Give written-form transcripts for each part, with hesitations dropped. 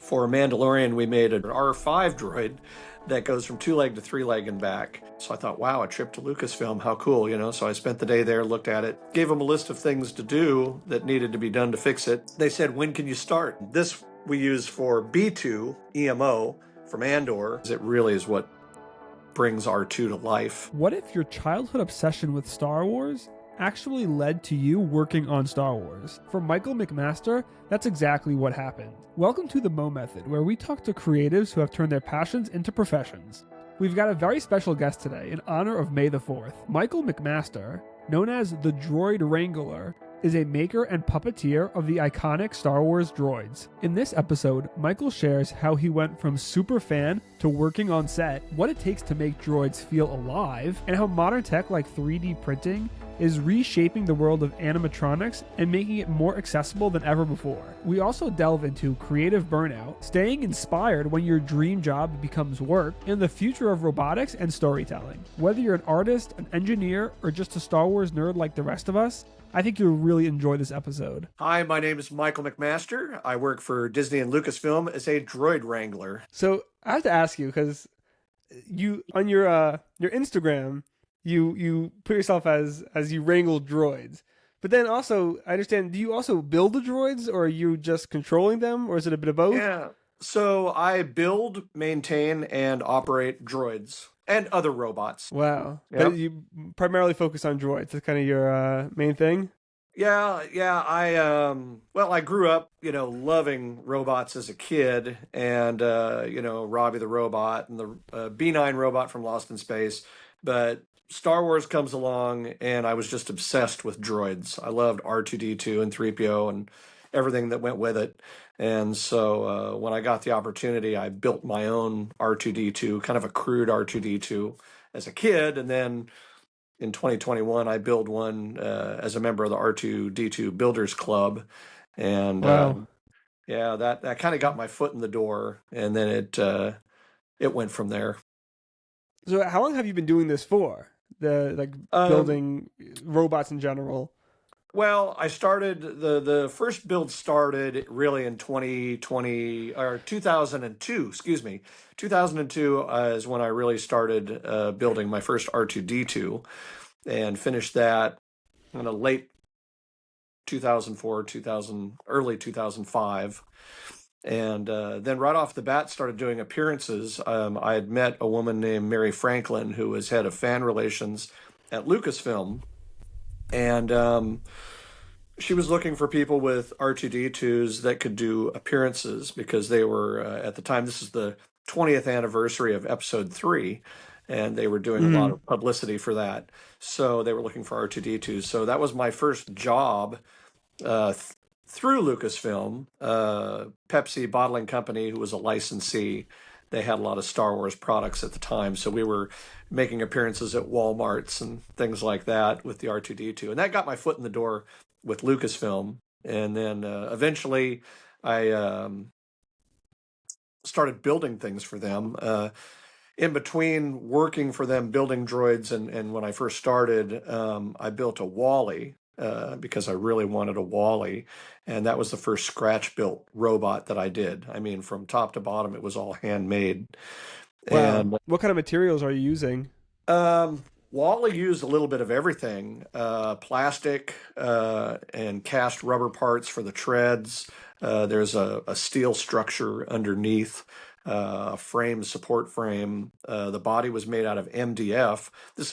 For Mandalorian, we made an R5 droid that goes from two-leg to three-leg and back. So I thought, wow, a trip to Lucasfilm, how cool, you know? So I spent the day there, looked at it, gave them a list of things to do that needed to be done to fix it. They said, when can you start? This we use for B2 EMO from Andor. It really is what brings R2 to life. What if your childhood obsession with Star Wars actually led to you working on Star Wars? For Michael McMaster, that's exactly what happened. Welcome to the Mo Method, where we talk to creatives who have turned their passions into professions. We've got a very special guest today in honor of May the 4th. Michael McMaster, known as the Droid Wrangler, is a maker and puppeteer of the iconic Star Wars droids. In this episode, Michael shares how he went from super fan to working on set, what it takes to make droids feel alive, and how modern tech like 3D printing is reshaping the world of animatronics and making it more accessible than ever before. We also delve into creative burnout, staying inspired when your dream job becomes work, and the future of robotics and storytelling. Whether you're an artist, an engineer, or just a Star Wars nerd like the rest of us, I think you'll really enjoy this episode. Hi, my name is Michael McMaster. I work for Disney and Lucasfilm as a droid wrangler. So I have to ask you, because you on your Instagram, you put yourself as you wrangle droids. But then also, I understand, do you also build the droids, or are you just controlling them, or is it a bit of both? Yeah. So I build, maintain, and operate droids and other robots. Wow. Yep. But you primarily focus on droids. That's kind of your main thing? Yeah. I grew up, loving robots as a kid, and Robbie the robot and the B9 robot from Lost in Space. But Star Wars comes along, and I was just obsessed with droids. I loved R2D2 and 3PO and everything that went with it. And so when I got the opportunity, I built my own R2D2, kind of a crude R2D2 as a kid. And then in 2021, I built one as a member of the R2D2 Builders Club. And Wow. that kind of got my foot in the door. And then it went from there. So how long have you been doing this for? Building robots in general? Well, I started the first build started really in 2020 or 2002. Excuse me, 2002 is when I really started building my first R2D2, and finished that in a late 2004, early 2005. And then right off the bat started doing appearances. I had met a woman named Mary Franklin, who was head of fan relations at Lucasfilm. And she was looking for people with R2D2s that could do appearances, because they were, at the time, this is the 20th anniversary of Episode 3, and they were doing a lot of publicity for that. So they were looking for R2D2s. So that was my first job through Lucasfilm. Pepsi Bottling Company, who was a licensee, they had a lot of Star Wars products at the time. So we were making appearances at Walmarts and things like that with the R2D2. And that got my foot in the door with Lucasfilm. And then eventually I started building things for them. In between working for them, building droids, and when I first started, I built a Wally because I really wanted a Wally. And that was the first scratch-built robot that I did. I mean, from top to bottom, it was all handmade. Wow. And what kind of materials are you using? Wally used a little bit of everything, plastic and cast rubber parts for the treads. There's a steel structure underneath, a support frame. The body was made out of MDF. This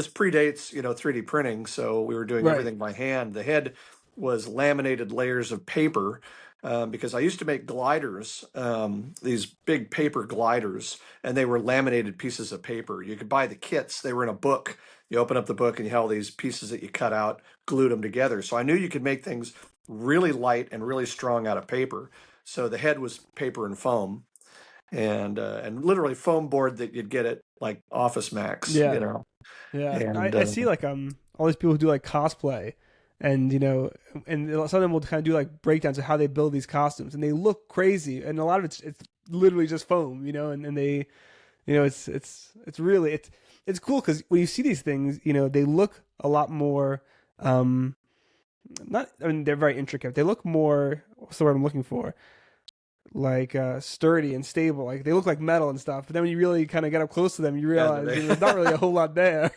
predates, 3D printing, so we were doing everything by hand. The head was laminated layers of paper, because I used to make gliders, these big paper gliders, and they were laminated pieces of paper. You could buy the kits. They were in a book. You open up the book and you have all these pieces that you cut out, glued them together. So I knew you could make things really light and really strong out of paper. So the head was paper and foam, and literally foam board that you'd get at like Office Max. Yeah. Yeah. And I see all these people who do like cosplay, and and some of them will kind of do like breakdowns of how they build these costumes, and they look crazy, and a lot of it's literally just foam, and they, it's really it's cool, because when you see these things, they look a lot more they're very intricate. They look more, what's the word I'm looking for? like sturdy and stable. Like they look like metal and stuff. But then when you really kind of get up close to them, you Yeah, realize there's not really a whole lot there.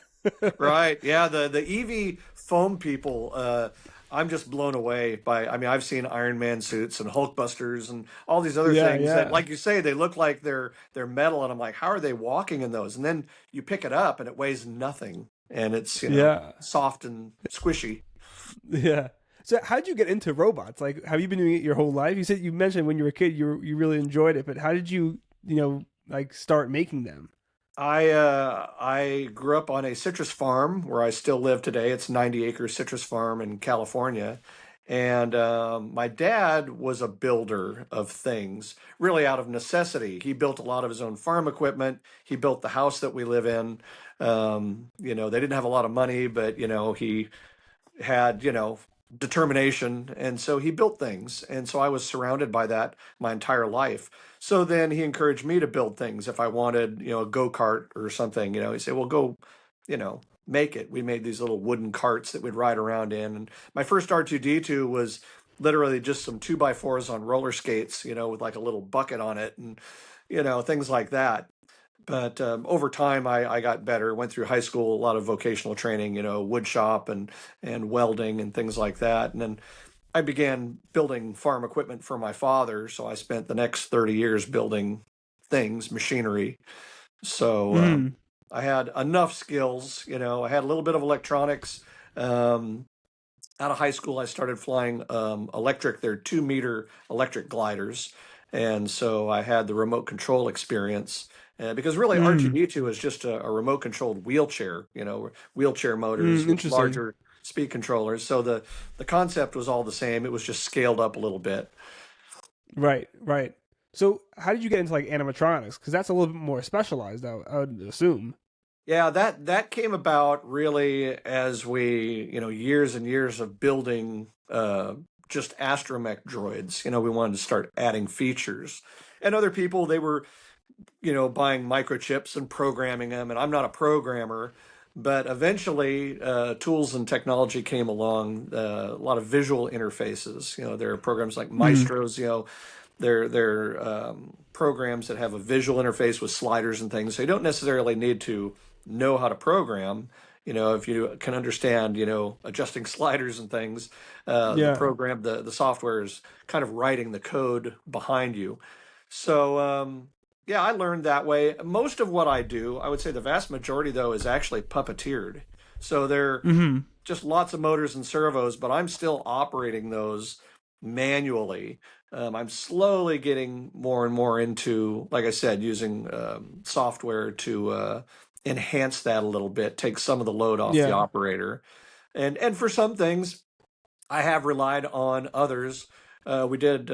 right. Yeah, the EV foam people, I'm just blown away by. I mean, I've seen Iron Man suits and Hulkbusters and all these other Yeah, things that, yeah, like you say, they look like they're metal, and I'm like, how are they walking in those? And then you pick it up, and it weighs nothing, and it's yeah, soft and squishy. yeah. So how did you get into robots? Like, have you been doing it your whole life? You mentioned when you were a kid you really enjoyed it, but how did you like start making them? I grew up on a citrus farm where I still live today. It's 90-acre citrus farm in California. And my dad was a builder of things, really out of necessity. He built a lot of his own farm equipment. He built the house that we live in. They didn't have a lot of money, but he had, determination. And so he built things. And so I was surrounded by that my entire life. So then he encouraged me to build things. If I wanted, a go-kart or something, he'd say, well, go, make it. We made these little wooden carts that we'd ride around in. And my first R2D2 was literally just some 2x4s on roller skates, with like a little bucket on it and, things like that. But over time, I got better. Went through high school, a lot of vocational training, wood shop and welding and things like that. And then I began building farm equipment for my father. So I spent the next 30 years building things, machinery. So Mm. I had enough skills. I had a little bit of electronics. Um, Out of high school, I started flying electric. They're 2-meter electric gliders, and so I had the remote control experience. Because really, Mm. R2D2 is just a remote controlled wheelchair. Wheelchair motors Mm. with Interesting. larger speed controllers. So the concept was all the same. It was just scaled up a little bit. Right, right. So how did you get into like animatronics? Because that's a little bit more specialized, I would assume. Yeah, that came about really as we, years and years of building just astromech droids. We wanted to start adding features. And other people, they were, buying microchips and programming them. And I'm not a programmer, but eventually tools and technology came along, a lot of visual interfaces. There are programs like Mm. Maestros, they're programs that have a visual interface with sliders and things. So you don't necessarily need to know how to program. If you can understand, adjusting sliders and things, Yeah. the software is kind of writing the code behind you. So, yeah, I learned that way. Most of what I do, I would say the vast majority, though, is actually puppeteered. So they're Hmm. just lots of motors and servos, but I'm still operating those manually. I'm slowly getting more and more into, like I said, using software to enhance that a little bit, take some of the load off the Yeah. operator. And for some things, I have relied on others. We did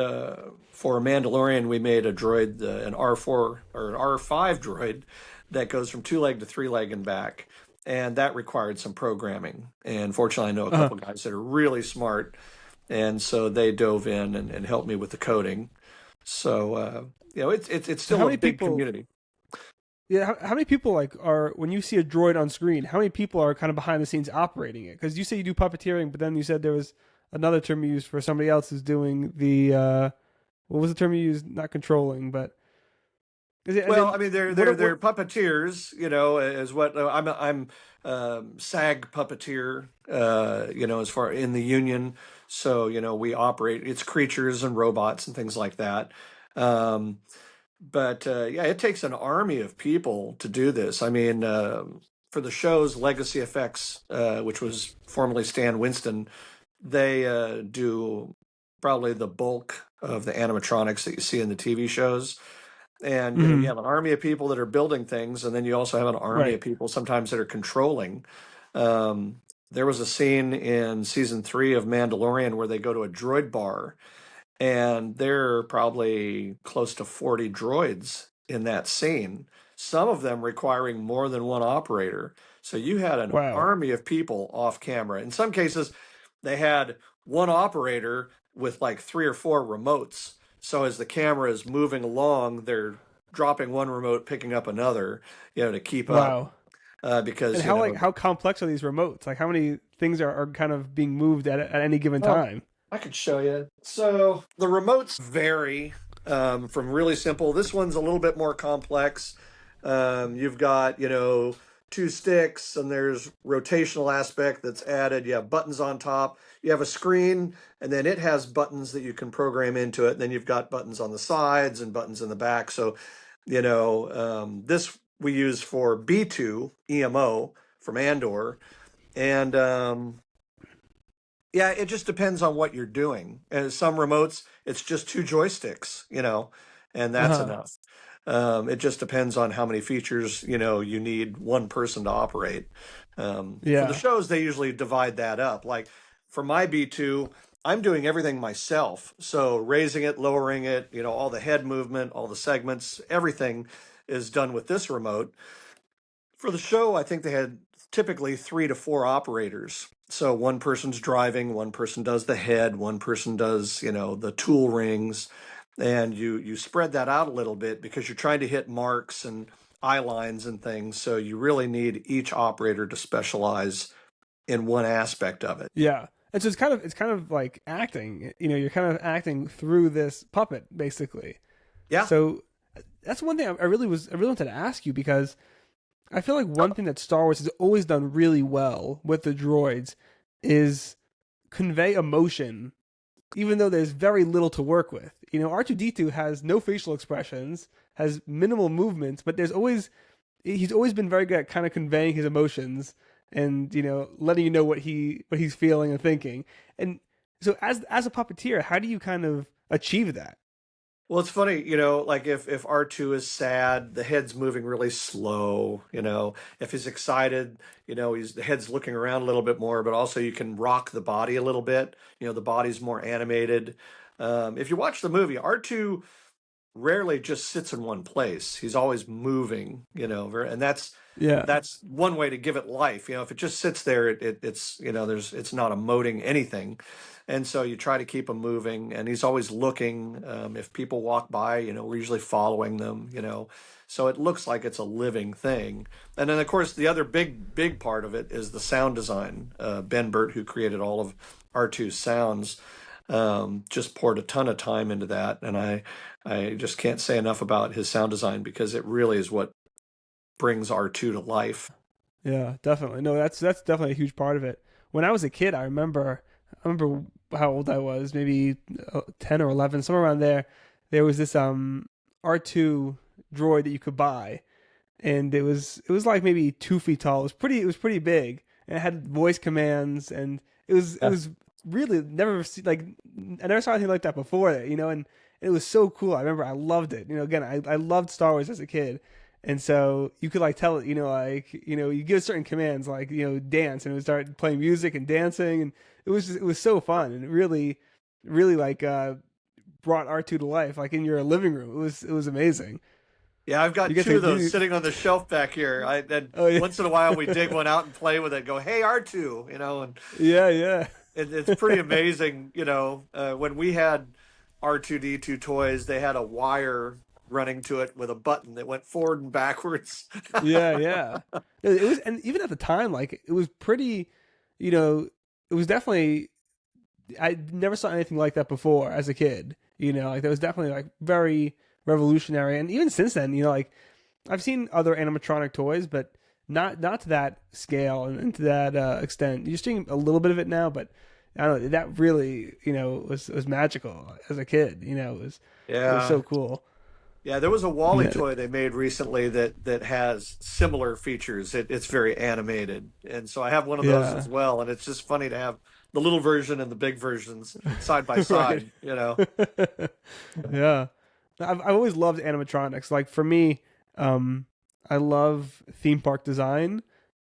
for Mandalorian, we made a droid, an R4 or an R5 droid that goes from 2 leg to 3 leg and back. And that required some programming. And fortunately, I know a Uh-huh. couple guys that are really smart. And so they dove in and helped me with the coding. So, it's So still how a many big people? community. Yeah, how many people like are when you see a droid on screen? How many people are kind of behind the scenes operating it? Because you say you do puppeteering, but then you said there was another term you used for somebody else who's doing the what was the term you used? Not controlling, but is it as Well, in I mean, they're what? they're What? they're puppeteers, is what I'm SAG puppeteer, as far in the union. So we operate it's creatures and robots and things like that. Um, but yeah, it takes an army of people to do this. I mean, for the show's Legacy Effects, which was formerly Stan Winston, they do probably the bulk of the animatronics that you see in the TV shows. And you Mhm. have an army of people that are building things, and then you also have an army of Right. people sometimes that are controlling. There was a scene in season 3 of Mandalorian where they go to a droid bar, and there are probably close to 40 droids in that scene, some of them requiring more than one operator. So you had an Wow. army of people off camera. In some cases, they had one operator with like 3 or 4 remotes. So as the camera is moving along, they're dropping one remote, picking up another, to keep up. Wow. And Because, how complex are these remotes? Like how many things are kind of being moved at any given well, time? I could show you. So the remotes vary. from really simple. This one's a little bit more complex. You've got, two sticks, and there's rotational aspect that's added. You have buttons on top. You have a screen, and then it has buttons that you can program into it. And then you've got buttons on the sides and buttons in the back. So, this we use for B2 EMO from Andor. And yeah, it just depends on what you're doing. And some remotes, it's just two joysticks, and that's Uh-huh. enough. It just depends on how many features, you need one person to operate. For the Yeah. shows, they usually divide that up. Like for my B2, I'm doing everything myself. So raising it, lowering it, all the head movement, all the segments, everything is done with this remote. For the show, I think they had typically 3 to 4 operators. So one person's driving, one person does the head, one person does, the tool rings, and you spread that out a little bit because you're trying to hit marks and eye lines and things. So you really need each operator to specialize in one aspect of it. Yeah. And so it's kind of like acting. You're kind of acting through this puppet, basically. Yeah. So that's one thing I really wanted to ask you, because I feel like one thing that Star Wars has always done really well with the droids is convey emotion, even though there's very little to work with. R2D2 has no facial expressions, has minimal movements, but he's always been very good at kind of conveying his emotions and letting you know what he's feeling and thinking. And so as a puppeteer, how do you kind of achieve that? Well, it's funny, like if R2 is sad, the head's moving really slow, If he's excited, the head's looking around a little bit more, but also you can rock the body a little bit. The body's more animated. If you watch the movie, R2 rarely just sits in one place. He's always moving, and that's Yeah. that's one way to give it life. If it just sits there, it's it's not emoting anything, and so you try to keep him moving, and he's always looking. If people walk by, we're usually following them, so it looks like it's a living thing. And then of course the other big part of it is the sound design. Ben Burt, who created all of R2's sounds, just poured a ton of time into that, and I just can't say enough about his sound design because it really is what brings R2 to life. Yeah, definitely. No, that's definitely a huge part of it. When I was a kid, I remember how old I was, maybe 10 or 11, somewhere around there. There was this R2 droid that you could buy, and it was like maybe 2 feet tall. It was pretty big, and it had voice commands, and it was really I never saw anything like that before, and it was so cool. I remember I loved it. Again, I loved Star Wars as a kid. And so you could like tell it, you give certain commands like, dance, and it would start playing music and dancing, and it was so fun, and it really like brought R2 to life, like in your living room. It was amazing. Yeah, I've You got get two to of those you, sitting on the shelf back here. And oh yeah, once in a while we dig one out and play with it. Go, hey R2, and yeah, yeah, it's pretty amazing. When we had R2D2 toys, they had a wire running to it with a button that went forward and backwards. yeah, yeah. It was, and even at the time, like it was pretty, you know, it was definitely. I never saw anything like that before as a kid. Like that was definitely like very revolutionary. And even since then, like I've seen other animatronic toys, but not to that scale and to that extent. You're seeing a little bit of it now, but I don't know. That really, was magical as a kid. It was Yeah. so cool. Yeah, there was a Wally Yeah, toy they made recently that has similar features. It's very animated, and so I have one of those yeah, as well. And it's just funny to have the little version and the big versions side by right. side. Yeah, I've always loved animatronics. Like for me, I love theme park design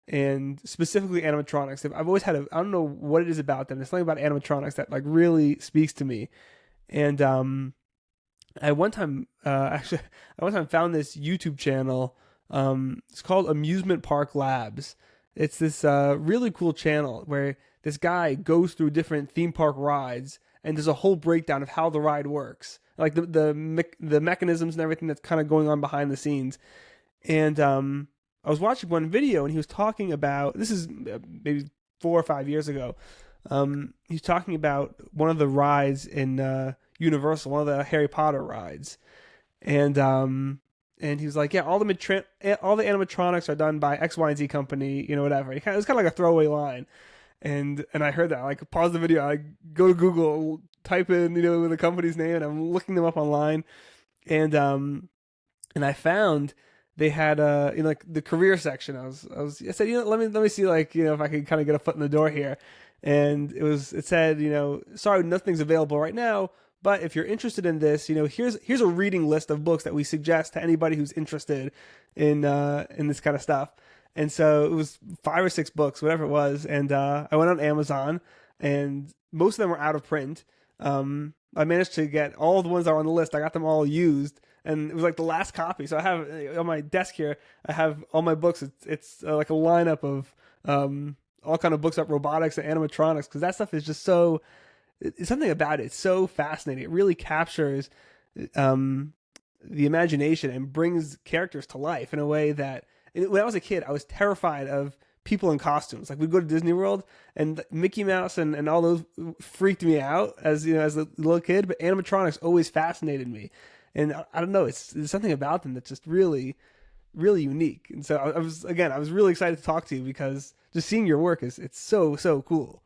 and specifically animatronics. I've always had I don't know what it is about them. There's something about animatronics that like really speaks to me. And I one time actually I one time found this YouTube channel. It's called Amusement Park Labs. It's this really cool channel where this guy goes through different theme park rides, and there's a whole breakdown of how the ride works, like the mechanisms and everything that's kind of going on behind the scenes. And I was watching one video, and he was talking about, this is maybe 4 or 5 years ago. He's talking about one of the rides in Universal, one of the Harry Potter rides, and he was like, yeah, all the animatronics are done by X, Y, and Z company, whatever. It was kind of like a throwaway line, and I heard that, I like pause the video, I go to Google, type in the company's name, and I'm looking them up online, and I found they had like the career section. I said, let me see, like, if I could kind of get a foot in the door here. And it said, sorry, nothing's available right now, but if you're interested in this, here's a reading list of books that we suggest to anybody who's interested in this kind of stuff. And so it was 5 or 6 books, whatever it was, and I went on Amazon, and most of them were out of print. I managed to get all the ones that were on the list. I got them all used, and it was like the last copy. So I have on my desk here, I have all my books. It's like a lineup of all kind of books about robotics and animatronics, because that stuff is just it's something about it. It's so fascinating. It really captures the imagination and brings characters to life in a way that, when I was a kid, I was terrified of people in costumes. Like, we'd go to Disney World, and Mickey Mouse and all those freaked me out as as a little kid, but animatronics always fascinated me. And I don't know, there's something about them that's just really, really unique. And so I was really excited to talk to you, because just seeing your work it's so cool.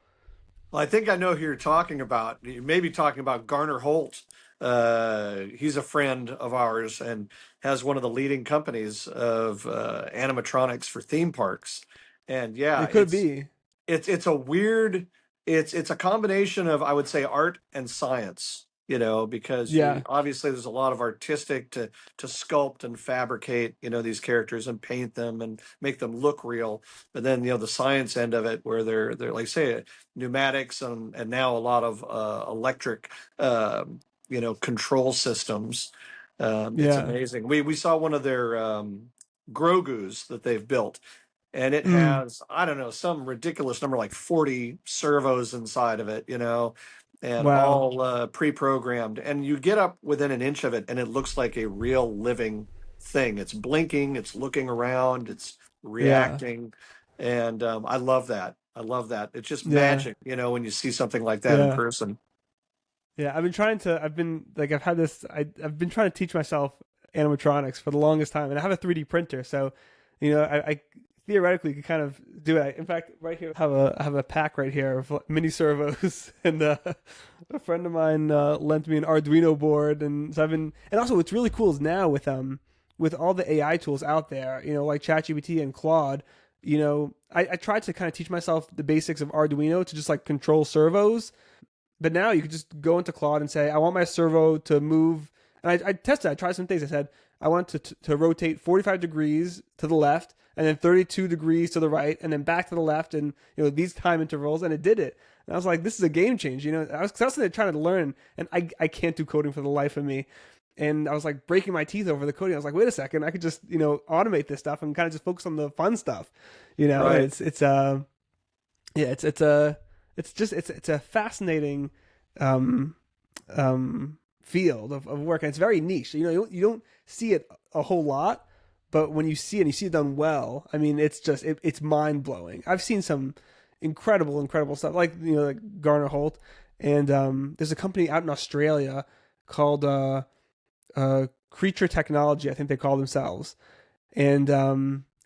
Well, I think I know who you're talking about. You may be talking about Garner Holt. He's a friend of ours and has one of the leading companies of animatronics for theme parks. And yeah, It could be. it's a weird, it's a combination of, I would say, art and science, because Yeah, obviously there's a lot of artistic to sculpt and fabricate, these characters and paint them and make them look real. But then, the science end of it, where they're like, say, pneumatics and now a lot of electric control systems. It's yeah. amazing. We saw one of their Grogu's that they've built, and it Mm, has, I don't know, some ridiculous number, like 40 servos inside of it, and wow. all pre-programmed. And you get up within an inch of it, and it looks like a real living thing. It's blinking, it's looking around, it's Yeah, reacting, and I love that. I love that. It's just yeah, magic, when you see something like that in yeah. person. Yeah, I've been like, I've been trying to teach myself animatronics for the longest time, and I have a 3D printer, so I theoretically could kind of do it. In fact, right here, I have a pack right here of mini servos, and a friend of mine lent me an Arduino board, and so and also what's really cool is now with all the AI tools out there, like ChatGPT and Claude. I tried to kind of teach myself the basics of Arduino to just like control servos, but now you could just go into Claude and say, I want my servo to move. And I tested, I tried some things. I said, I want to rotate 45 degrees to the left, and then 32 degrees to the right, and then back to the left, and these time intervals, and it did it. And I was like, this is a game change. I was constantly trying to learn, and I can't do coding for the life of me. And I was like breaking my teeth over the coding. I was like, wait a second, I could just automate this stuff and kind of just focus on the fun stuff. And Right. it's a fascinating um, field of work, and it's very niche. You don't see it a whole lot, but when you see it, and you see it done well, I mean, it's mind blowing. I've seen some incredible stuff, like like Garner Holt, and there's a company out in Australia called Creature Technology, I think they call themselves, and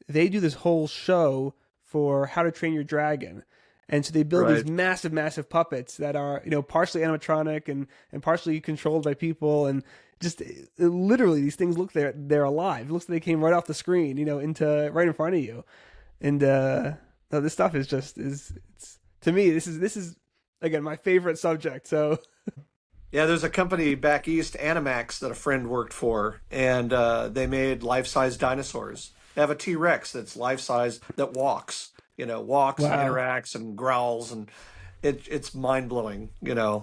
they do this whole show for How to Train Your Dragon. And so they build these Right. massive puppets that are, partially animatronic and partially controlled by people. And just literally, these things they're alive. It looks like they came right off the screen, into right in front of you. And no, this stuff it's to me, this is again my favorite subject. So Yeah, there's a company back east, Animax, that a friend worked for, and they made life-size dinosaurs. They have a T-Rex that's life-size that walks, walks and wow, interacts and growls, and it's mind-blowing. yeah,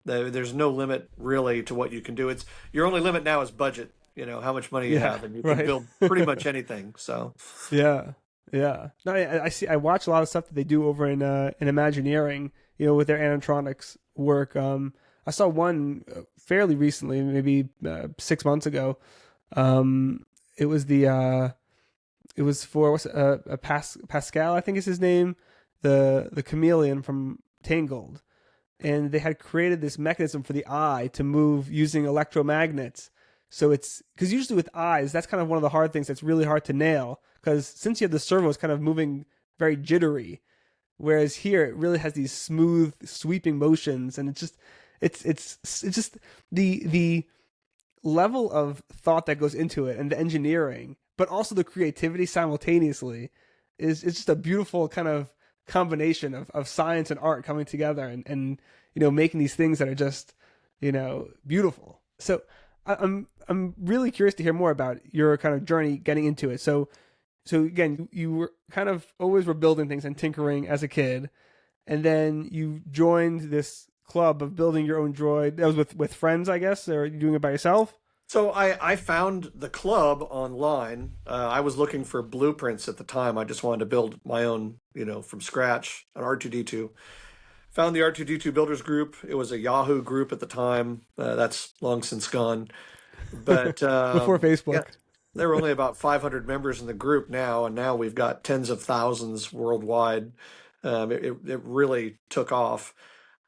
There's no limit really to what you can do. It's your only limit now is budget. How much money you yeah, have, and you can right. build pretty much anything. So, Yeah, yeah. No, I see. I watch a lot of stuff that they do over in Imagineering. With their animatronics work. I saw one fairly recently, maybe 6 months ago. It was it was for Pascal, I think is his name, the chameleon from Tangled, and they had created this mechanism for the eye to move using electromagnets. So it's because usually with eyes, that's kind of one of the hard things that's really hard to nail. Because since you have the servos kind of moving very jittery, whereas here it really has these smooth, sweeping motions, and it's just the level of thought that goes into it and the engineering, but also the creativity simultaneously is it's just a beautiful kind of combination of science and art coming together and making these things that are just beautiful. So I'm really curious to hear more about your kind of journey getting into it. So again, you were kind of always were building things and tinkering as a kid, and then you joined this club of building your own droid. That was with friends, I guess, or are you doing it by yourself? So I found the club online. I was looking for blueprints at the time. I just wanted to build my own, from scratch, an R2D2. Found the R2D2 Builders Group. It was a Yahoo group at the time. That's long since gone. But Before yeah, Facebook. there were only about 500 members in the group now, and now we've got tens of thousands worldwide. It really took off.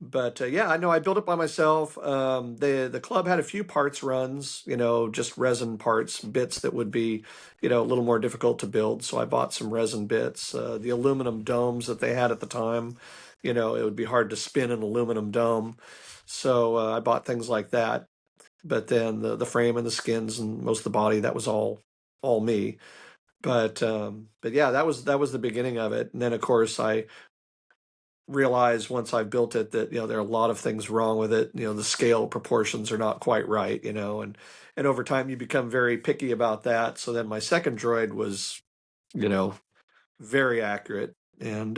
But yeah, I know I built it by myself. The club had a few parts runs, just resin parts, bits that would be, a little more difficult to build. So I bought some resin bits. The aluminum domes that they had at the time, it would be hard to spin an aluminum dome. So I bought things like that. But then the frame and the skins and most of the body, that was all me. But yeah, that was the beginning of it. And then of course I realized once I built it that there are a lot of things wrong with it. The scale proportions are not quite right. And over time you become very picky about that. So then my second droid was you know very accurate, and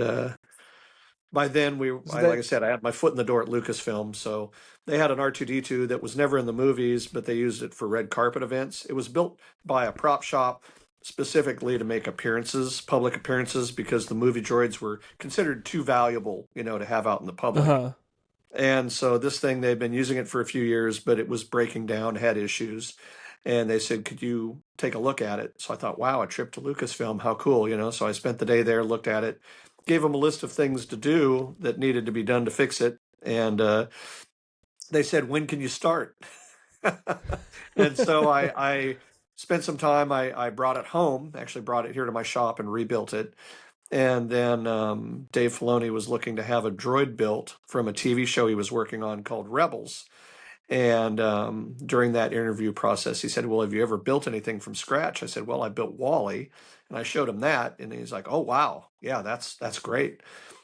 by then So like I that said, I had my foot in the door at Lucasfilm. So they had an R2D2 that was never in the movies, but they used it for red carpet events. It was built by a prop shop specifically to make appearances, public appearances, because the movie droids were considered too valuable, to have out in the public. uh-huh. And so this thing, they've been using it for a few years, but it was breaking down, had issues. And they said, could you take a look at it? So I thought, wow, a trip to Lucasfilm, how cool, So I spent the day there, looked at it, gave them a list of things to do that needed to be done to fix it. And they said, when can you start? And so I spent some time. I brought it home, actually brought it here to my shop and rebuilt it. And then Dave Filoni was looking to have a droid built from a TV show he was working on called Rebels. And during that interview process, he said, well, have you ever built anything from scratch? I said, well, I built Wally. And I showed him that. And he's like, oh, wow. Yeah, that's great.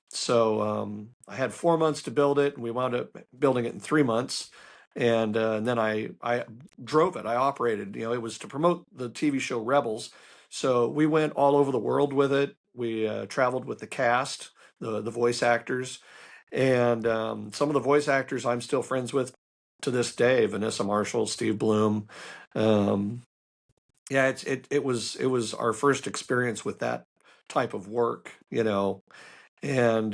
So I had 4 months to build it, and we wound up building it in 3 months. And then I drove it. I operated. It was to promote the TV show Rebels. So we went all over the world with it. We traveled with the cast, the voice actors, and some of the voice actors I'm still friends with to this day. Vanessa Marshall, Steve Bloom. Um, yeah, it was our first experience with that type of work. And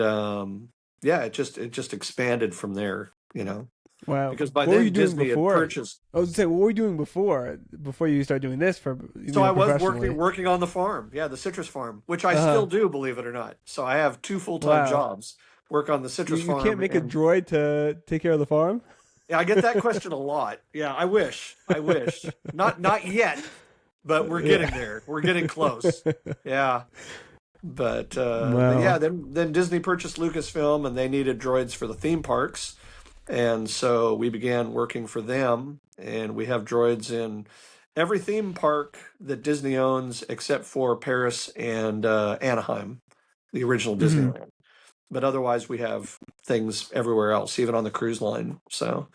yeah, it just expanded from there. Wow. Because by What were you then doing Disney had before? purchased. I was gonna say, what were you doing before you started doing this for So I was working professionally? working on the farm, yeah, the citrus farm, which I Uh-huh. still do, believe it or not. So I have two full-time Wow. jobs, work on the You citrus you can't farm, make a and droid to take care of the farm? yeah, I get that question a lot. Yeah, I wish, not yet, but we're Yeah. getting there. We're getting close. Yeah. But yeah, Wow. then Disney purchased Lucasfilm, and they needed droids for the theme parks, and so we began working for them, and we have droids in every theme park that Disney owns except for Paris and Anaheim, the original hmm Disneyland. But otherwise, we have things everywhere else, even on the cruise line. So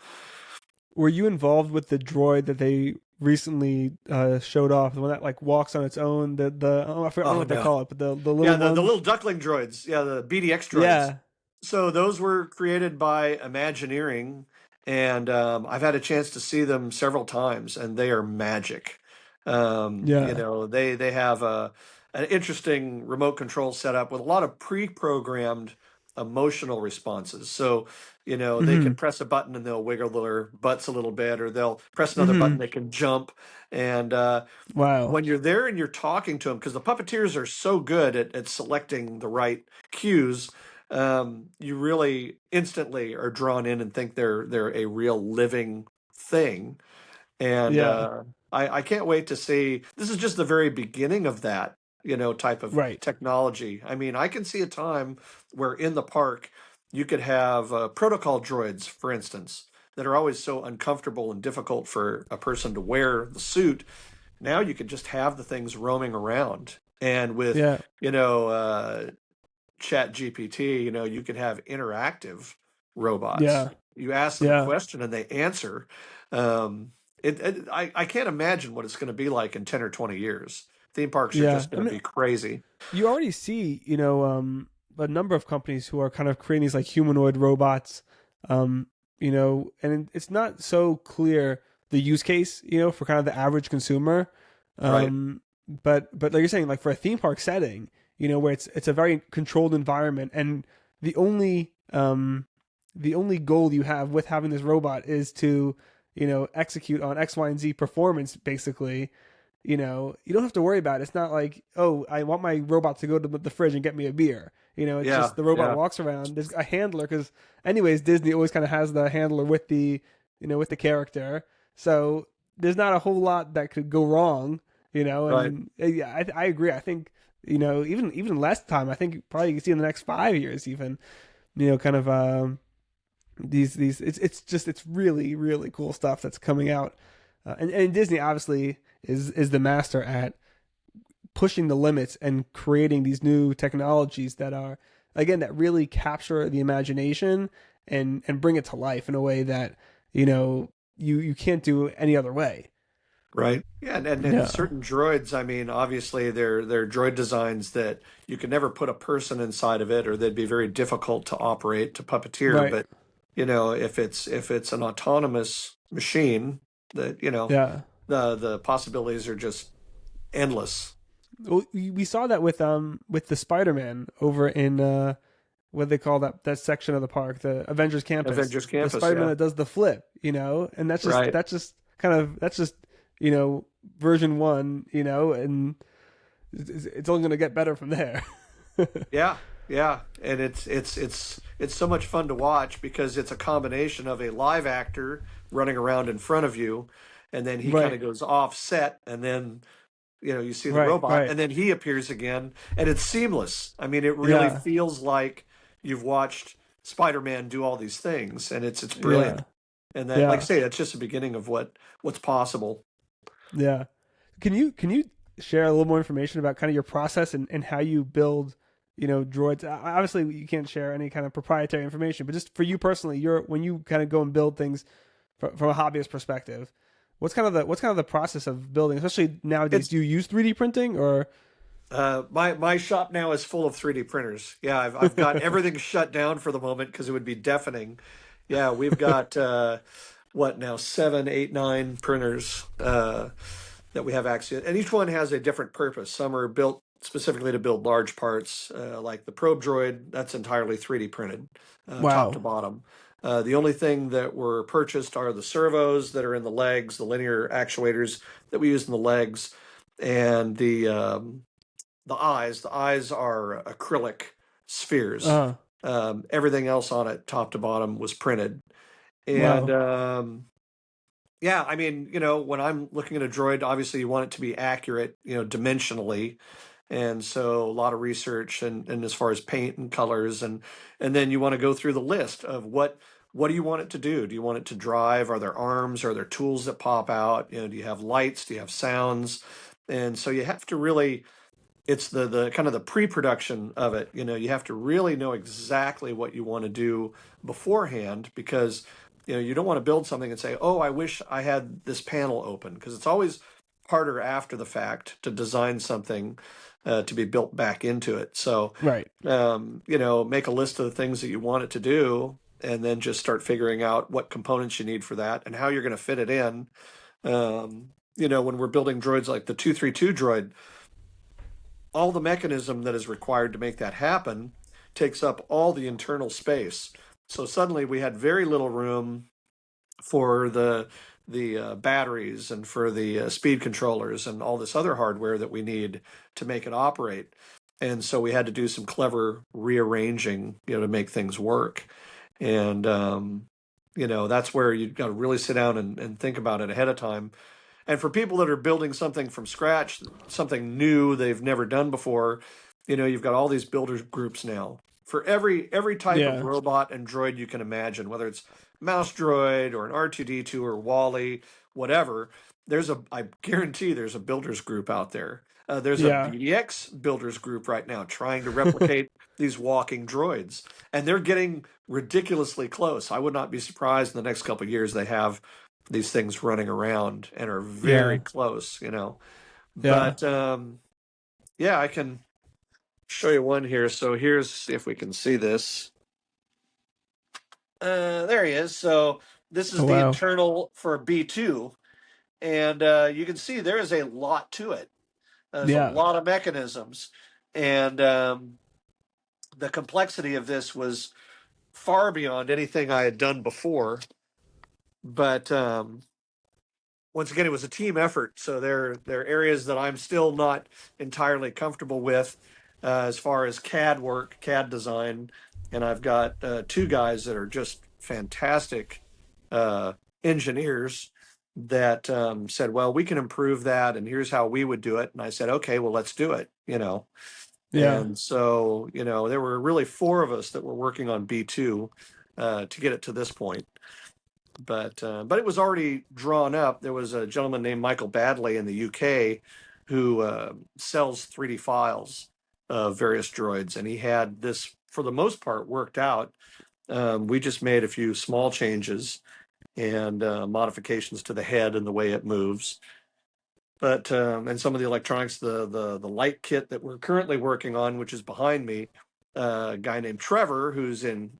Were you involved with the droid that they recently showed off, the one that like walks on its own? I don't know oh what they no. call it, but the Yeah, little the ones. little duckling droids. Yeah, the BDX droids. Yeah. So those were created by Imagineering, and I've had a chance to see them several times, and they are magic. Yeah. They have an interesting remote control setup with a lot of pre-programmed emotional responses. So, they hmm can press a button and they'll wiggle their butts a little bit, or they'll press another button, hmm they can jump. And Wow. when you're there and you're talking to them, because the puppeteers are so good at selecting the right cues, you really instantly are drawn in and think they're a real living thing. And Yeah. I can't wait to see. This is just the very beginning of that, type of Right. technology. I mean, I can see a time where in the park you could have protocol droids, for instance, that are always so uncomfortable and difficult for a person to wear the suit. Now you could just have the things roaming around. And with, Yeah. you know, uh, Chat GPT, you could have interactive robots. Yeah. You ask them a Yeah. question and they answer. Um, I can't imagine what it's going to be like in 10 or 20 years. Theme parks are Yeah. just I going to mean, be crazy. you already see, a number of companies who are kind of creating these like humanoid robots, um, and it's not so clear the use case, for kind of the average consumer. Right, But like you're saying, like for a theme park setting, where it's a very controlled environment, and the only the only goal you have with having this robot is to, execute on X, Y, and Z performance, basically. You don't have to worry about it. It's not like, oh, I want my robot to go to the fridge and get me a beer. It's yeah, just the robot yeah, walks around. There's a handler because, anyways, Disney always kind of has the handler with with the character. So there's not a whole lot that could go wrong. right. And yeah, I agree. I think even less time. I think probably you can see in the next 5 years, even kind of these. It's really really cool stuff that's coming out. And Disney obviously is the master at pushing the limits and creating these new technologies that are, again, that really capture the imagination and bring it to life in a way that you can't do any other way. Right. Yeah, and Yeah. certain droids, I mean, obviously they're droid designs that you could never put a person inside of it, or they'd be very difficult to operate, to puppeteer. Right. But if it's an autonomous machine, that Yeah. the possibilities are just endless. Well, we saw that with the Spider-Man over in what they call that section of the park, the Avengers Campus. Avengers The Campus, Spider-Man yeah. that does the flip, and Right. that's just kind of that's just version one, and it's only going to get better from there. Yeah, yeah, and it's so much fun to watch because it's a combination of a live actor running around in front of you, and then he kind Right, of goes off set, and then you see the right, robot, right. and then he appears again, and it's seamless. I mean, it really Yeah, feels like you've watched Spider-Man do all these things, and it's brilliant. yeah, And that, like I yeah, say, that's just the beginning of what's possible. yeah. Can you share a little more information about kind of your process and how you build, droids? Obviously, you can't share any kind of proprietary information, but just for you personally, when you kind of go and build things from a hobbyist perspective, what's kind of the process of building, especially nowadays? It's Do you use 3D printing or? my shop now is full of 3D printers. Yeah, I've got everything shut down for the moment because it would be deafening. Yeah, we've got what now, 7, 8, 9 printers that we have access, and each one has a different purpose. Some are built specifically to build large parts, like the probe droid. That's entirely 3D printed, top to Wow. bottom. The only thing that were purchased are the servos that are in the legs, the linear actuators that we use in the legs, and the eyes. The eyes are acrylic spheres. Uh, Everything else on it, top to bottom, was printed. And wow. yeah, I mean, when I'm looking at a droid, obviously you want it to be accurate, dimensionally. And so a lot of research and as far as paint and colors, and then you want to go through the list of what do you want it to do? Do you want it to drive? Are there arms? Are there tools that pop out? Do you have lights? Do you have sounds? And so you have to really, it's the kind of the pre-production of it. You have to really know exactly what you want to do beforehand, because you don't want to build something and say, oh, I wish I had this panel open, because it's always harder after the fact to design something to be built back into it. So Right. make a list of the things that you want it to do, and then just start figuring out what components you need for that and how you're going to fit it in. When we're building droids like the 232 droid, all the mechanism that is required to make that happen takes up all the internal space. So suddenly we had very little room for the batteries and for the speed controllers and all this other hardware that we need to make it operate. and so we had to do some clever rearranging, to make things work. And that's where you've got to really sit down and think about it ahead of time. And for people that are building something from scratch, something new they've never done before, you've got all these builders groups now for every type of Yeah. robot and droid you can imagine, whether it's mouse droid or an R2D2 or Wally, whatever. I guarantee there's a builders group out there. There's a Yeah. BDX builders group right now trying to replicate these walking droids, and they're getting ridiculously close. I would not be surprised in the next couple of years they have these things running around and are very Yeah. close. Yeah. But yeah, I can show you one here. So here's, if we can see this. There he is. So this Oh is the wow. internal for B2, and you can see there is a lot to it. There's a Yeah. lot of mechanisms, and the complexity of this was far beyond anything I had done before. But once again, it was a team effort. So there are areas that I'm still not entirely comfortable with as far as CAD work, CAD design, and I've got two guys that are just fantastic uh, engineers that said, "Well, we can improve that, and here's how we would do it." And I said, "Okay, well, let's do it." Yeah. And so, there were really four of us that were working on B2 to get it to this point. But it was already drawn up. There was a gentleman named Michael Badley in the UK who sells 3D files of various droids, and he had this for the most part worked out. We just made a few small changes and modifications to the head and the way it moves. But and some of the electronics, the light kit that we're currently working on, which is behind me, a guy named Trevor, who's in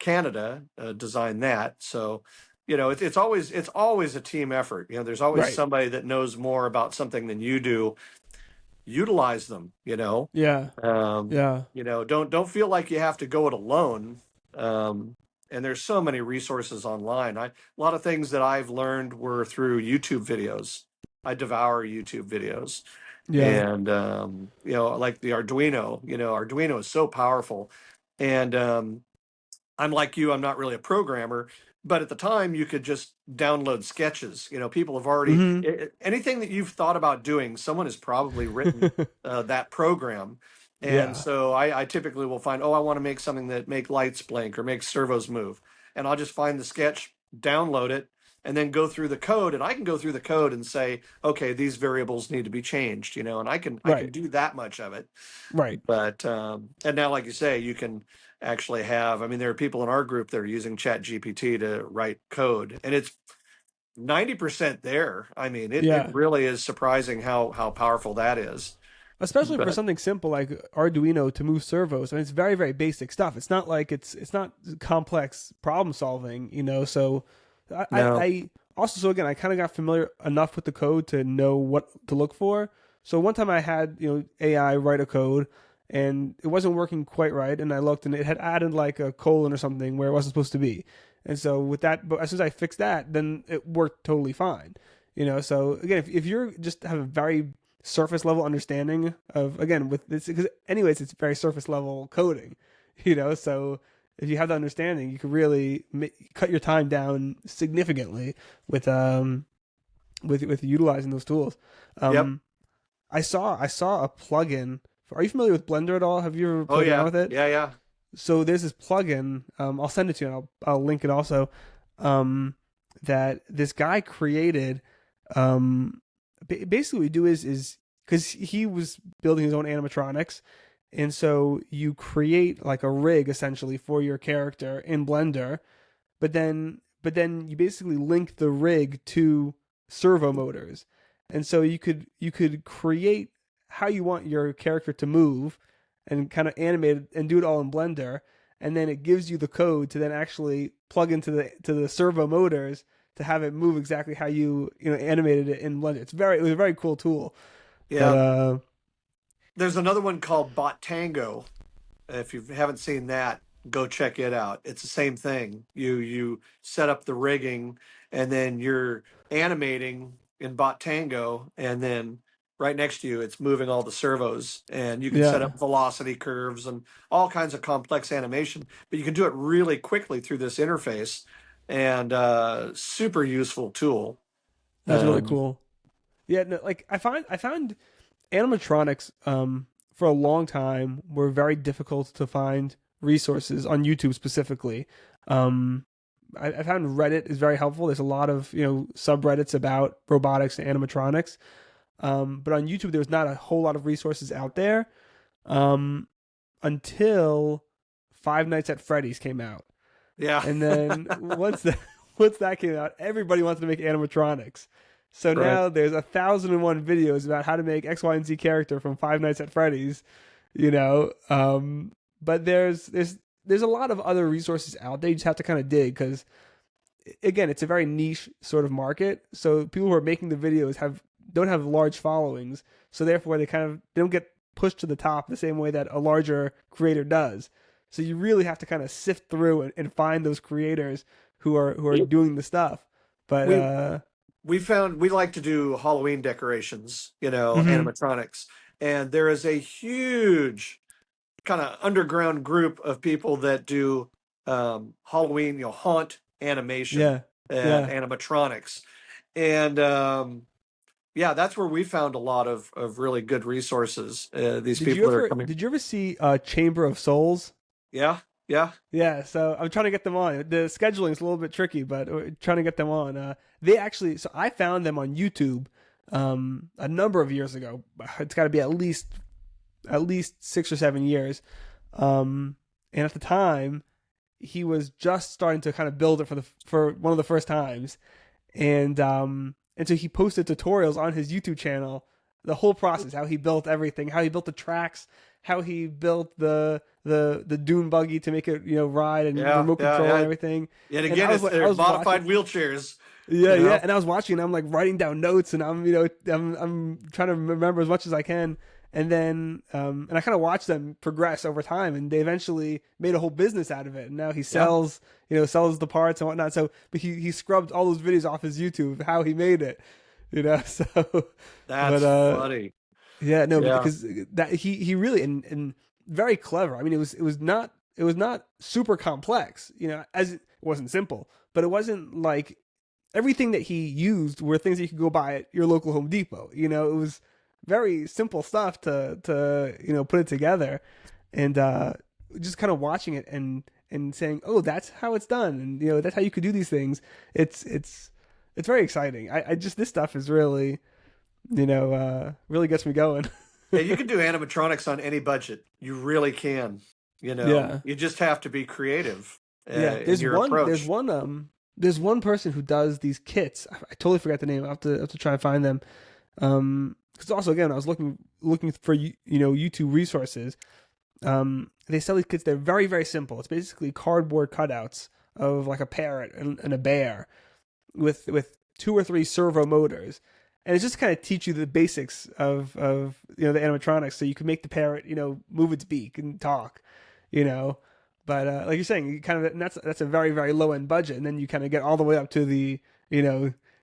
Canada, designed that. So, it's always a team effort. There's always Right. somebody that knows more about something than you do. Utilize them. Yeah. Um, Yeah. don't feel like you have to go it alone. Um, and there's so many resources online. A lot of things that I've learned were through YouTube videos. I devour YouTube videos, Yeah. and like the Arduino. Arduino is so powerful, and I'm like you, I'm not really a programmer, but at the time you could just download sketches. People have already Hmm. anything that you've thought about doing, someone has probably written that program. And Yeah. so I typically will find, oh, I want to make something that make lights blink or make servos move. And I'll just find the sketch, download it, and then go through the code. And I can go through the code and say, okay, these variables need to be changed, and I can Right. do that much of it. Right. But and now, like you say, you can actually have. I mean, there are people in our group that are using Chat GPT to write code, and it's 90% there. I mean, it Yeah. really is surprising how powerful that is. Especially for But something simple like Arduino to move servos. I mean, it's very, very basic stuff. It's not like it's not complex problem solving, So no, I also, so again, I kind of got familiar enough with the code to know what to look for. So one time I had AI write a code and it wasn't working quite right, and I looked and it had added like a colon or something where it wasn't supposed to be. And so with that, but as soon as I fixed that, then it worked totally fine. So again, if you're just have a very surface level understanding of, again, with this, because anyways it's very surface level coding, so if you have the understanding you can really cut your time down significantly with utilizing those tools. yep, um I saw a plugin are you familiar with Blender at all? Have you ever oh played around yeah, with it? yeah, yeah, So there's this plugin, I'll send it to you and I'll link it also, that this guy created. Basically what we do is because he was building his own animatronics, and so you create like a rig essentially for your character in Blender, but then you basically link the rig to servo motors, and so you could create how you want your character to move and kind of animate it and do it all in Blender, and then it gives you the code to then actually plug into the servo motors to have it move exactly how you animated it in Blender. It was a very cool tool. But yeah. There's another one called Bot Tango. If you haven't seen that, go check it out. It's the same thing. You set up the rigging, and then you're animating in Bot Tango, and then right next to you, it's moving all the servos, and you can set Yeah. up velocity curves and all kinds of complex animation. But you can do it really quickly through this interface, and super useful tool. That's really Um, cool. Yeah, no, like I found animatronics for a long time were very difficult to find resources on YouTube specifically. Um, I found Reddit is very helpful. There's a lot of subreddits about robotics and animatronics. But on YouTube, there's not a whole lot of resources out there um, until Five Nights at Freddy's came out, yeah, and then once that came out, everybody wanted to make animatronics. So right. now there's 1,001 videos about how to make X, Y, and Z character from Five Nights at Freddy's. You know, but there's a lot of other resources out there. You just have to kind of dig because again, it's a very niche sort of market. So people who are making the videos don't have large followings. So therefore, they don't get pushed to the top the same way that a larger creator does. So you really have to kind of sift through and find those creators who are doing the stuff. But We we found we like to do Halloween decorations, mhm. animatronics, and there is a huge kind of underground group of people that do Halloween, haunt animation Yeah, and yeah. animatronics, and yeah, that's where we found a lot of really good resources. These Did you people that are ever coming, did you ever see Chamber of Souls? yeah, yeah, Yeah, so I'm trying to get them on. The scheduling is a little bit tricky, but we're trying to get them on. So I found them on YouTube a number of years ago. It's got to be at least 6 or 7 years. And at the time, he was just starting to kind of build it for one of the first times, and so he posted tutorials on his YouTube channel, the whole process, how he built everything, how he built the tracks, how he built the dune buggy to make it ride and yeah, remote yeah, control and yeah. everything. Yet And again, I was it's like, I their was modified watching. wheelchairs, Yeah, you yeah, know. and I was watching, and I'm like writing down notes, and I'm trying to remember as much as I can, and then and I kind of watched them progress over time, and they eventually made a whole business out of it, and now he Yeah, sells the parts and whatnot. So, but he scrubbed all those videos off his YouTube of how he made it, so, that's but funny. yeah, no, Yeah, because that he really and very clever. I mean, it was not super complex, as it wasn't simple, but it wasn't like everything that he used were things that you could go buy at your local Home Depot. It was very simple stuff to put it together, and just kind of watching it and saying, oh, that's how it's done, and that's how you could do these things. It's very exciting. I just this stuff is really gets me going. yeah. You can do animatronics on any budget. You really can. Yeah. You just have to be creative Yeah, in your approach. there's one person who does these kits. I totally forgot the name. I have to try and find them. Because also again, I was looking for YouTube resources. They sell these kits. They're very very simple. It's basically cardboard cutouts of like a parrot and a bear with two or three servo motors, and it's just kind of teach you the basics of the animatronics, so you can make the parrot move its beak and talk, you know. But like you're saying, you kind of and that's a very very low end budget, and then you kind of get all the way up to the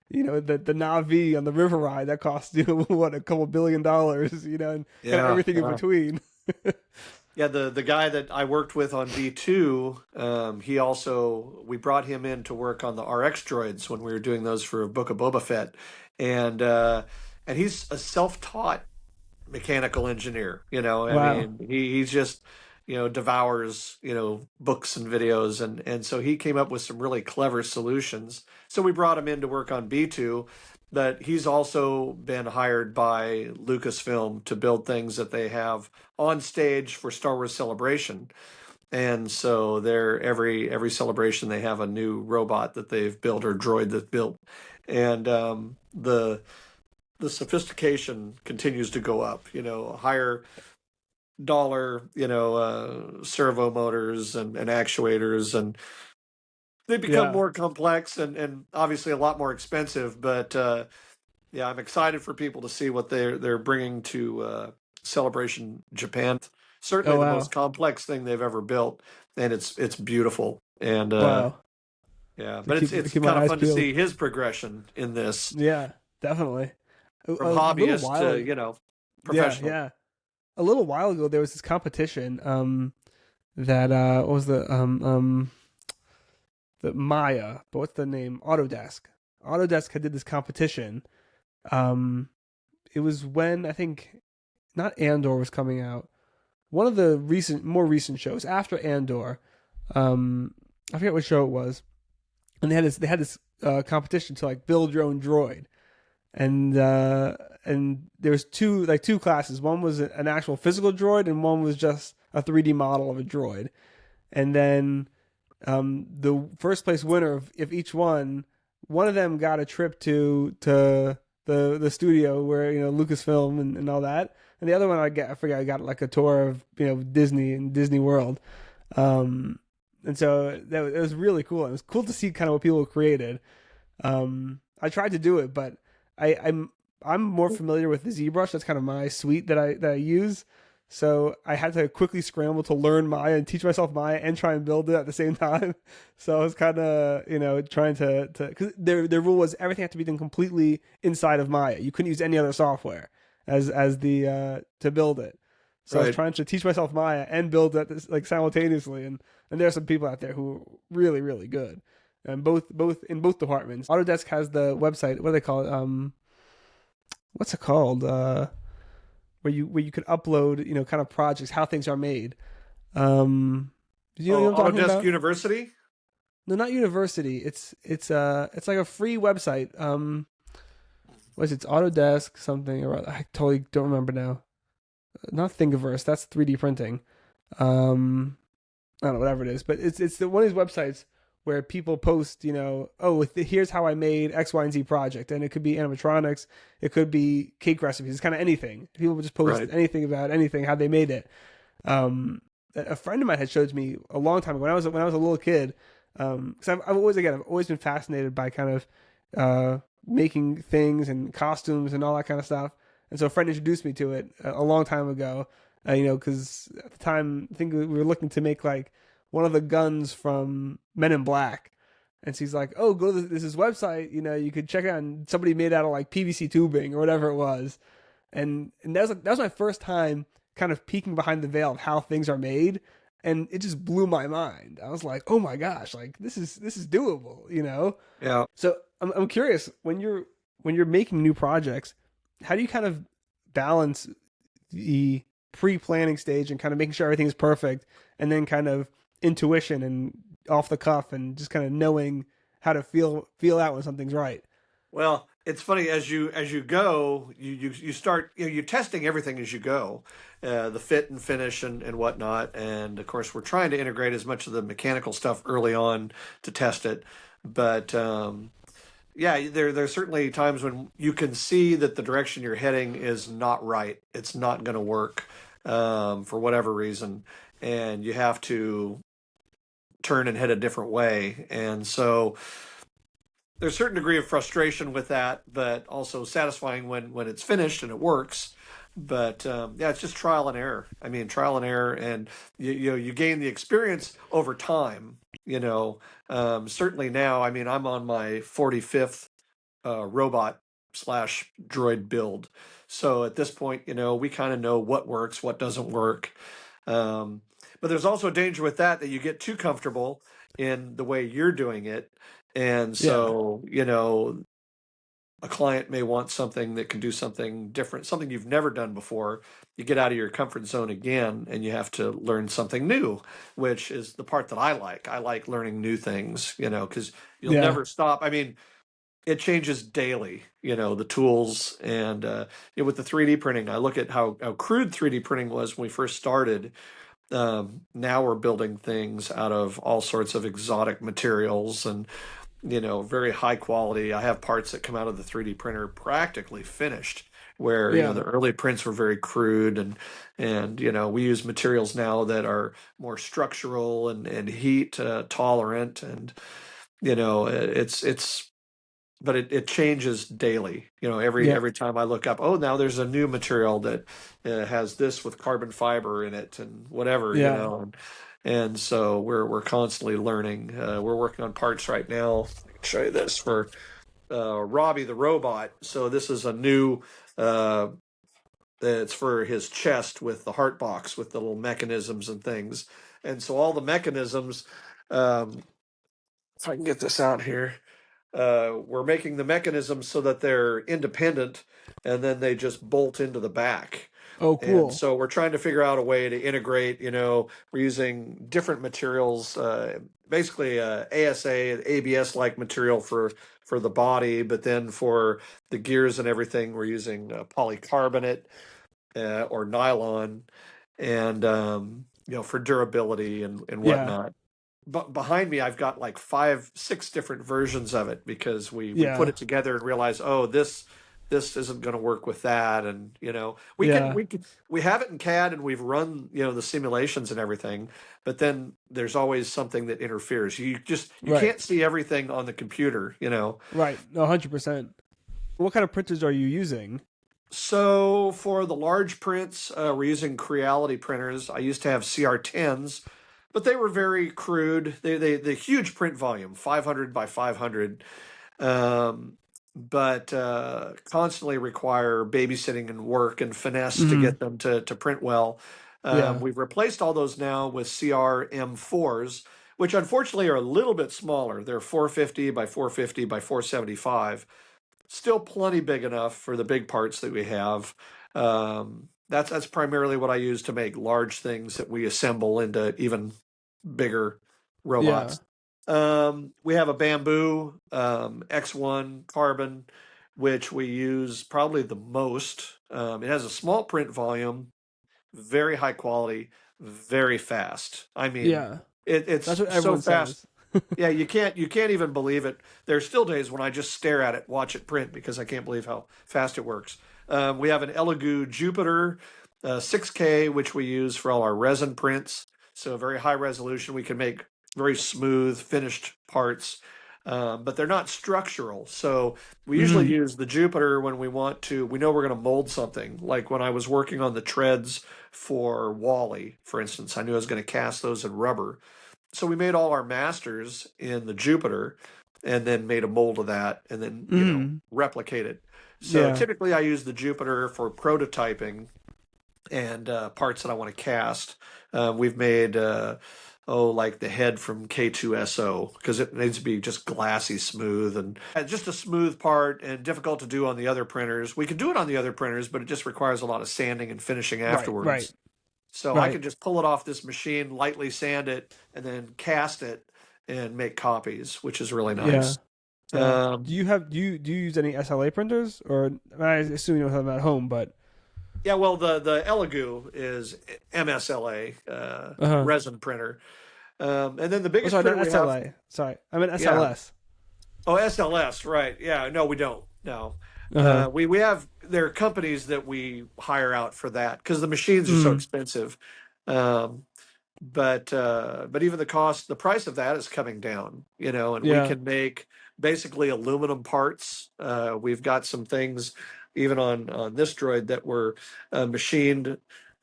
the Navi on the river ride that costs what, a couple $1 billion, and kind of Yeah, everything in yeah. between. Yeah, the guy that I worked with on B2, we brought him in to work on the RX droids when we were doing those for Book of Boba Fett, and he's a self-taught mechanical engineer. I Wow. mean, he's just devours books and videos, and so he came up with some really clever solutions. So we brought him in to work on B2, but he's also been hired by Lucasfilm to build things that they have on stage for Star Wars Celebration. And so they're every celebration they have a new robot that they've built or droid that's built, and the sophistication continues to go up. Higher dollar, servo motors and actuators, and they become Yeah. more complex and obviously a lot more expensive. But yeah, I'm excited for people to see what they're bringing to Celebration Japan. Certainly Oh the most wow. complex thing they've ever built, and it's beautiful. And Wow. yeah, I but it's keep I it's keep my kind of eyes fun to peeled. see his progression in this. Yeah, definitely. from A little hobbyist while to, ago, yeah, professional. yeah. A little while ago, there was this competition. That what was the Maya, but what's the name? Autodesk. Autodesk had did this competition. Um, it was when I think not Andor was coming out. One of the more recent shows after Andor. I forget what show it was, and they had this competition to like build your own droid, and there was two classes. One was an actual physical droid, and one was just a 3D model of a droid. And then the first place winner of each one of them got a trip to the studio where Lucasfilm and all that, and the other one I forget I got like a tour of Disney and Disney World, and so it was really cool. It was cool to see kind of what people created. I tried to do it, but I'm more familiar with the ZBrush. That's kind of my suite that I use. So I had to quickly scramble to learn Maya and teach myself Maya and try and build it at the same time. So I was kind of, trying to because their rule was everything had to be done completely inside of Maya. You couldn't use any other software as the to build it. So I was Right. trying to teach myself Maya and build that like simultaneously. And there are some people out there who are really, really good. And both in both departments. Autodesk has the website. What do they call it? What's it called? Where you could upload, kind of projects, how things are made. You know Oh, what I'm talking Autodesk about? University. No, not university. It's like a free website. What is it? It's Autodesk something or other. I totally don't remember now. Not Thingiverse. That's 3D printing. I don't know, whatever it is, but it's one of these websites where people post, here's how I made X, Y, and Z project, and it could be animatronics, it could be cake recipes, it's kind of anything. People just post Right. anything about anything, how they made it. A friend of mine had showed me a long time ago when I was a little kid, because I've always been fascinated by kind of making things and costumes and all that kind of stuff. And so a friend introduced me to it a long time ago, because at the time I think we were looking to make like one of the guns from Men in Black. And she's like, "Oh, go to this website. You could check it out." And somebody made out of like PVC tubing or whatever it was, and that was my first time kind of peeking behind the veil of how things are made, and it just blew my mind. I was like, "Oh my gosh, like this is doable." Yeah. So I'm curious when you're making new projects, how do you kind of balance the pre-planning stage and kind of making sure everything is perfect, and then kind of intuition and off the cuff and just kind of knowing how to feel out when something's right. Well, it's funny as you go, you start you're testing everything as you go, the fit and finish and whatnot. And of course, we're trying to integrate as much of the mechanical stuff early on to test it. But yeah, there's certainly times when you can see that the direction you're heading is not right. It's not going to work for whatever reason, and you have to turn and head a different way. And so there's a certain degree of frustration with that, but also satisfying when it's finished and it works. But yeah, it's just trial and error. I mean, trial and error, and you gain the experience over time. Certainly now. I mean, I'm on my 45th robot slash droid build, so at this point, we kind of know what works, what doesn't work. Um, but there's also a danger with that you get too comfortable in the way you're doing it, and Yeah. so, a client may want something that can do something different, something you've never done before. You get out of your comfort zone again and you have to learn something new, which is the part that I like. I like learning new things, because you'll Yeah. never stop. I mean, it changes daily, the tools. And with the 3D printing, I look at how crude 3D printing was when we first started. Now we're building things out of all sorts of exotic materials and very high quality. I have parts that come out of the 3D printer practically finished, where Yeah. the early prints were very crude, and we use materials now that are more structural and heat tolerant, and it's but it changes daily. Yeah. Every time I look up, oh, now there's a new material that has this with carbon fiber in it and whatever, Yeah. and so we're constantly learning. We're working on parts right now. I can show you this for Robbie the robot. So this is a new. Uh, it's for his chest with the heart box with the little mechanisms and things. And so all the mechanisms. If I can get this out here, we're making the mechanisms so that they're independent, and then they just bolt into the back. Oh, And cool. so we're trying to figure out a way to integrate. We're using different materials, basically ASA, ABS like material for the body, but then for the gears and everything, we're using polycarbonate or nylon, and for durability and Yeah. whatnot. But behind me, I've got like 5, 6 different versions of it because we put Yeah. it together and realize, oh, this isn't going to work with that, and Yeah. we have it in CAD and we've run the simulations and everything, but then there's always something that interferes. You Right. can't see everything on the computer. Right. 100%. What kind of printers are you using? So for the large prints, we're using Creality printers. I used to have CR10s, but they were very crude. The huge print volume, 500 by 500, um, but constantly require babysitting and work and finesse to Hmm. get them to print well. Yeah. We've replaced all those now with CRM4s, which unfortunately are a little bit smaller. They're 450 by 450 by 475, still plenty big enough for the big parts that we have. That's primarily what I use to make large things that we assemble into even bigger Yeah. robots. We have a bamboo X1 carbon, which we use probably the most. It has a small print volume, very high quality, very fast. I mean, Yeah. That's it's what so everyone fast. says. Yeah, you can't even believe it. There's still days when I just stare at it, watch it print because I can't believe how fast it works. We have an Elegoo Jupiter 6K, which we use for all our resin prints. So very high resolution. We can make very smooth finished parts, but they're not structural. So we usually Hmm. use the Jupiter when we want to. We know we're going to mold something. Like when I was working on the treads for Wally, for instance, I knew I was going to cast those in rubber. So we made all our masters in the Jupiter and then made a mold of that and then, Hmm. replicate it. So Yeah. typically I use the Jupiter for prototyping and parts that I want to cast. We've made, like the head from K2SO because it needs to be just glassy smooth and just a smooth part and difficult to do on the other printers. We could do it on the other printers, but it just requires a lot of sanding and finishing Right. Right. afterwards. So I Right. can just pull it off this machine, lightly sand it, and then cast it and make copies, which is really Yeah. nice. Yeah. Um, Do you use any SLA printers, or I assume you don't have them at home, but yeah, well, the Elegoo is MSLA uh-huh. resin printer, and then the Oh, biggest sorry, printer not we have, SLA. Sorry, I meant yeah, SLS. oh SLS, right? Yeah, no, we don't. No, Uh-huh. we have there are companies that we hire out for that because the machines are so Mm. expensive. Um, but even the price of that is coming down, and we Yeah. can make basically aluminum parts. We've got some things even on this droid that were machined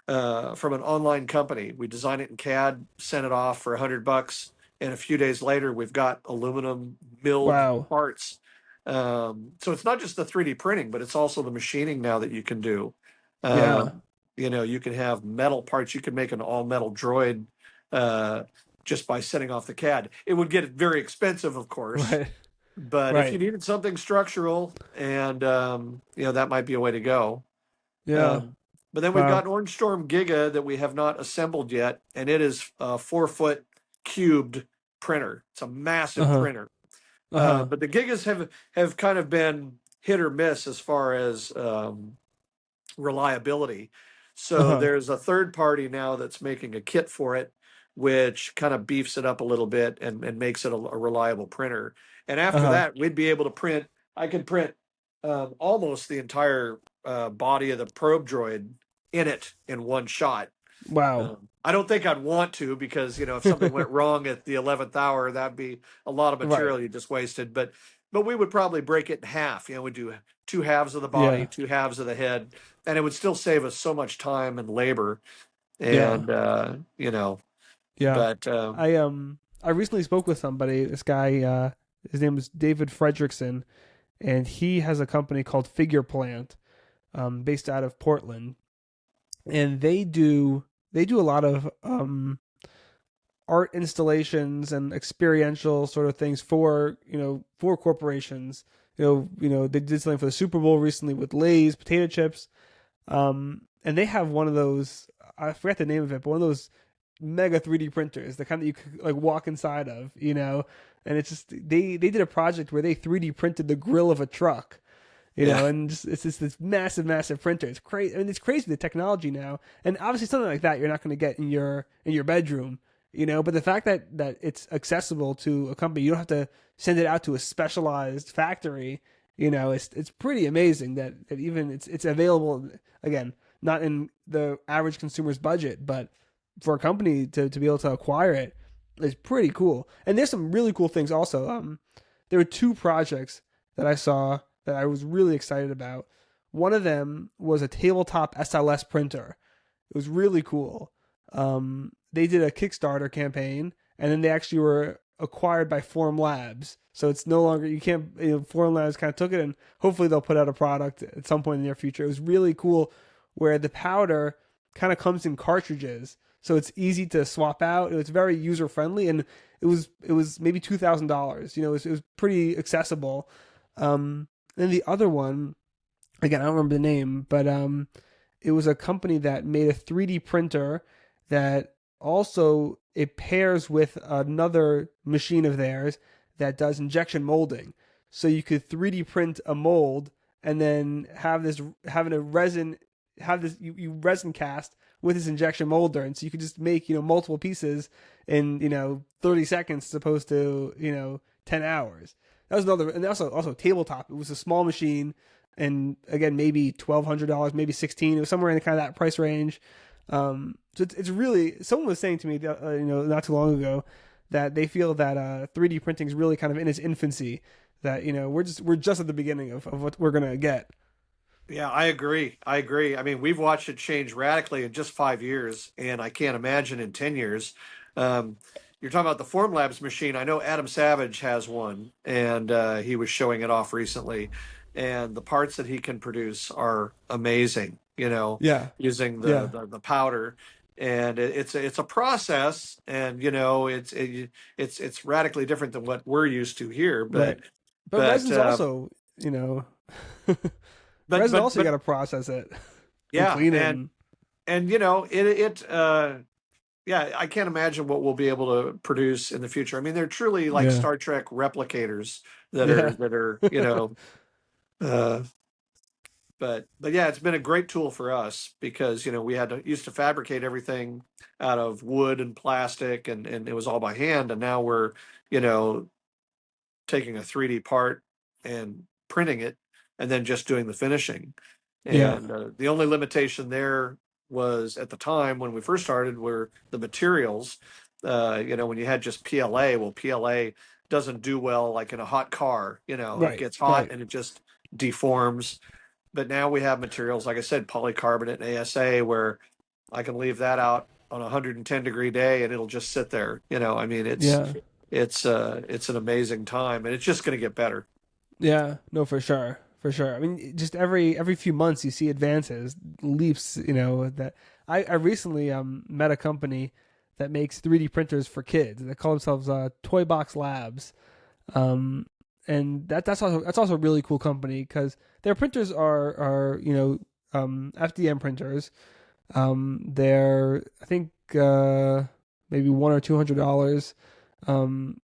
from an online company. We design it in CAD, sent it off for $100, and a few days later we've got aluminum milled Wow. parts. So it's not just the 3D printing, but it's also the machining now that you can do. Yeah. Um, you can have metal parts. You can make an all metal droid uh, just by setting off the CAD. It would get very expensive, of course, Right. but if you Right. needed something structural, and that might be a way to go. Yeah. Um, but then we've Wow. got Orange Storm Giga that we have not assembled yet, and it is a 4 foot cubed printer. It's a massive Uh-huh. printer. Uh-huh. But the Gigas have kind of been hit or miss as far as reliability. So Uh-huh. there's a third party now that's making a kit for it, which kind of beefs it up a little bit and makes it a reliable printer. And after Uh-huh. that, we'd be able to print. I could print almost the entire body of the probe droid in it in one shot. Wow. I don't think I'd want to because if something went wrong at the 11th hour, that'd be a lot of Right. material you just wasted. But we would probably break it in half. We'd do two halves of the body, Yeah. two halves of the head, and it would still save us so much time and labor. Yeah. And Yeah. but I recently spoke with somebody, this guy, his name was David Fredrickson, and he has a company called Figure Plant, based out of Portland, and they do a lot of art installations and experiential sort of things for for corporations. They did something for the Super Bowl recently with Lay's potato chips, and they have one of those. I forget the name of it, but one of those mega 3D printers, the kind that you could like walk inside of, and it's just they did a project where they 3D printed the grill of a truck, Yeah. and just, it's just this massive printer. It's crazy. I mean, it's crazy the technology now, and obviously something like that you're not going to get in your bedroom, But the fact that it's accessible to a company, you don't have to send it out to a specialized factory. It's pretty amazing that even it's available again, not in the average consumer's budget, but for a company to be able to acquire it is pretty cool. And there's some really cool things also. There were two projects that I saw that I was really excited about. One of them was a tabletop SLS printer. It was really cool. They did a Kickstarter campaign, and then they actually were acquired by Form Labs. So it's no longer, you can't, Form Labs kind of took it, and hopefully they'll put out a product at some point in the near future. It was really cool where the powder kind of comes in cartridges. So it's easy to swap out. It's very user friendly, and it was maybe $2,000. It was pretty accessible. And the other one, again, I don't remember the name, but it was a company that made a 3D printer that also it pairs with another machine of theirs that does injection molding. So you could 3D print a mold and then have this you resin cast with this injection molder, and so you could just make multiple pieces in 30 seconds as opposed to 10 hours. That was another, and also tabletop. It was a small machine, and again maybe $1,200, maybe 16. It was somewhere in kind of that price range. So it's really, someone was saying to me, not too long ago, that they feel that 3D printing is really kind of in its infancy. That we're just at the beginning of what we're gonna get. Yeah, I agree. I agree. I mean, we've watched it change radically in just 5 years, and I can't imagine in 10 years. Um, you're talking about the Formlabs machine. I know Adam Savage has one, and he was showing it off recently. And the parts that he can produce are amazing, Yeah, using the, yeah, the powder. And it's a process, and it's radically different than what we're used to here. right. But But resin's uh, also, you know, but resin but also you got but to process it and yeah, clean it. and yeah, I can't imagine what we'll be able to produce in the future. I mean, they're truly like Yeah, Star Trek replicators that are yeah, that are uh, but yeah, it's been a great tool for us because we used to fabricate everything out of wood and plastic, and it was all by hand, and now we're you know taking a 3D part and printing it, and then just doing the finishing. yeah, And the only limitation there was at the time when we first started were the materials. When you had just PLA, well, PLA doesn't do well like in a hot car. It right, gets hot right. and it just deforms. But now we have materials, like I said, polycarbonate and ASA, where I can leave that out on a 110-degree day and it'll just sit there. I mean, Yeah, it's an amazing time, and it's just going to get better. yeah, no, for sure, for sure. I mean, just every few months you see advances, leaps. That I recently met a company that makes 3D printers for kids. They call themselves Toy Box Labs. Um, and that's also a really cool company because their printers are FDM printers. They're I think maybe $100 or $200.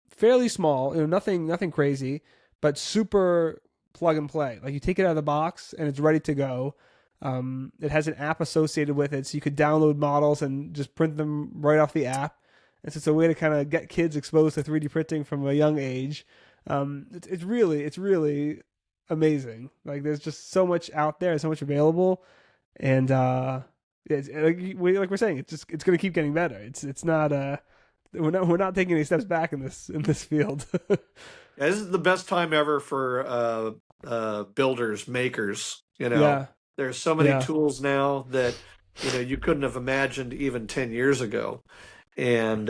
Fairly small, nothing crazy, but super plug and play. Like you take it out of the box and it's ready to go. It has an app associated with it, so you could download models and just print them right off the app. It's a way to kind of get kids exposed to 3D printing from a young age. It's really amazing. Like there's just so much out there, so much available, and like we're saying, it's gonna keep getting better. It's not we're not taking any steps back in this field. Yeah, this is the best time ever for builders, makers. Yeah, There's so many yeah, tools now that you couldn't have imagined even 10 years ago, and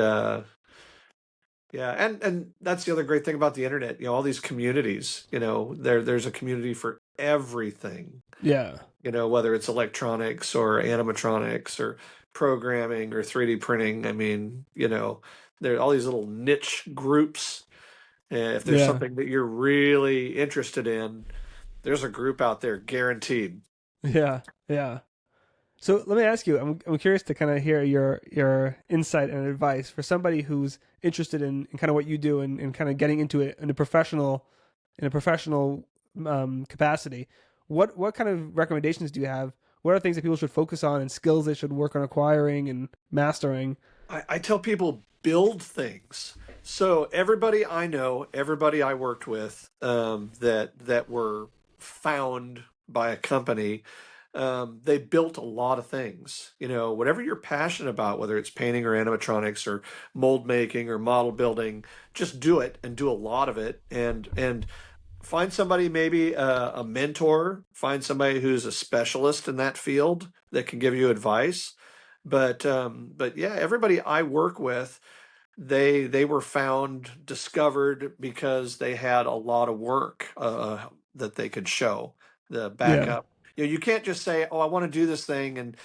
Yeah, and that's the other great thing about the internet. All these communities. There's a community for everything. Yeah. Whether it's electronics or animatronics or programming or 3D printing. I mean, there are all these little niche groups. If there's Yeah. something that you're really interested in, there's a group out there guaranteed. Yeah. Yeah. So let me ask you. I'm curious to kind of hear your insight and advice for somebody who's interested in kind of what you do and kind of getting into it in a professional capacity. What kind of recommendations do you have? What are things that people should focus on and skills they should work on acquiring and mastering? I tell people build things. So everybody I know, everybody I worked with, that were found by a company, they built a lot of things. Whatever you're passionate about, whether it's painting or animatronics or mold making or model building, just do it and do a lot of it. And find somebody, maybe a mentor, find somebody who's a specialist in that field that can give you advice. But yeah, everybody I work with, they were found, discovered because they had a lot of work that they could show the Yeah. backup. You can't just say, "Oh, I want to do this thing." And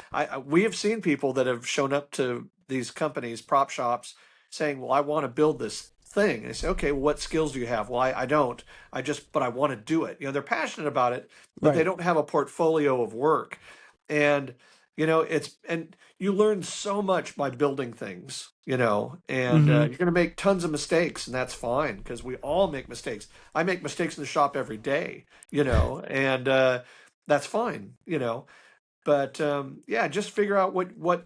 we have seen people that have shown up to these companies, prop shops, saying, "Well, I want to build this thing." And they say, "Okay, well, what skills do you have?" "Well, I don't. But I want to do it." They're passionate about it, but they Right. don't have a portfolio of work. And and you learn so much by building things, and Mm-hmm. you're going to make tons of mistakes, and that's fine because we all make mistakes. I make mistakes in the shop every day, and that's fine, But yeah, just figure out what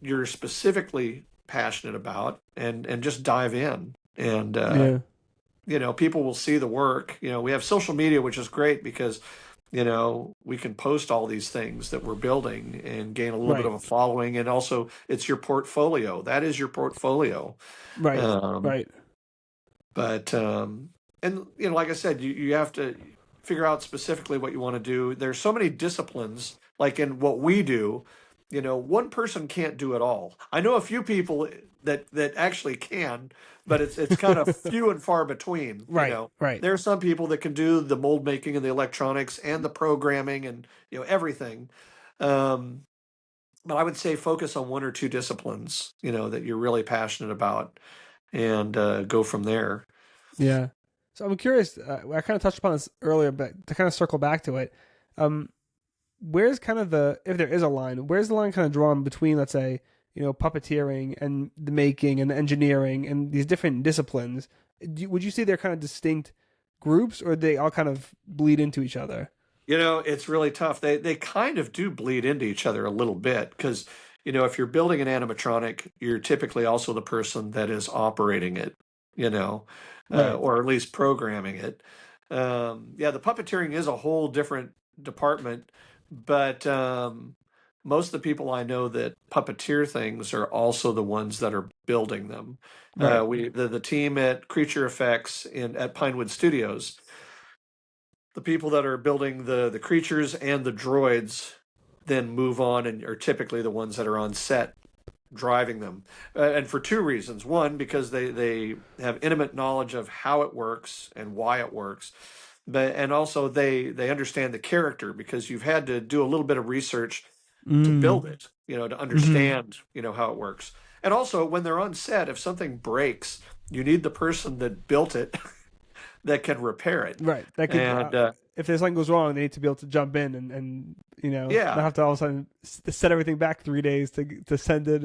you're specifically passionate about, and just dive in. And Yeah. people will see the work. We have social media, which is great because we can post all these things that we're building and gain a little bit Right. of a following. And also, it's your portfolio. That is your portfolio. Right. Um, Right. and like I said, you have to figure out specifically what you want to do. There's so many disciplines, like in what we do. One person can't do it all. I know a few people that actually can, but it's kind of few and far between. Right. Right. There are some people that can do the mold making and the electronics and the programming and everything. Um, but I would say focus on one or two disciplines, that you're really passionate about, and go from there. Yeah. So I'm curious. I kind of touched upon this earlier, but to kind of circle back to it, um, where's kind of if there is a line, where's the line kind of drawn between, let's say, puppeteering and the making and the engineering and these different disciplines? Would you say they're kind of distinct groups, or they all kind of bleed into each other? It's really tough. They kind of do bleed into each other a little bit because, if you're building an animatronic, you're typically also the person that is operating it, Right. or at least programming it. Yeah, the puppeteering is a whole different department, but most of the people I know that puppeteer things are also the ones that are building them. Right. The team at Creature Effects at Pinewood Studios, the people that are building the creatures and the droids then move on and are typically the ones that are on set driving them, and for two reasons. One, because they have intimate knowledge of how it works and why it works, and also they understand the character because you've had to do a little bit of research to Mm. build it, to Hmm. understand how it works. And also, when they're on set, if something breaks, you need the person that built it that can repair it. Right. That could, And if there's something goes wrong, they need to be able to jump in and not yeah, have to all of a sudden set everything back 3 days to send it.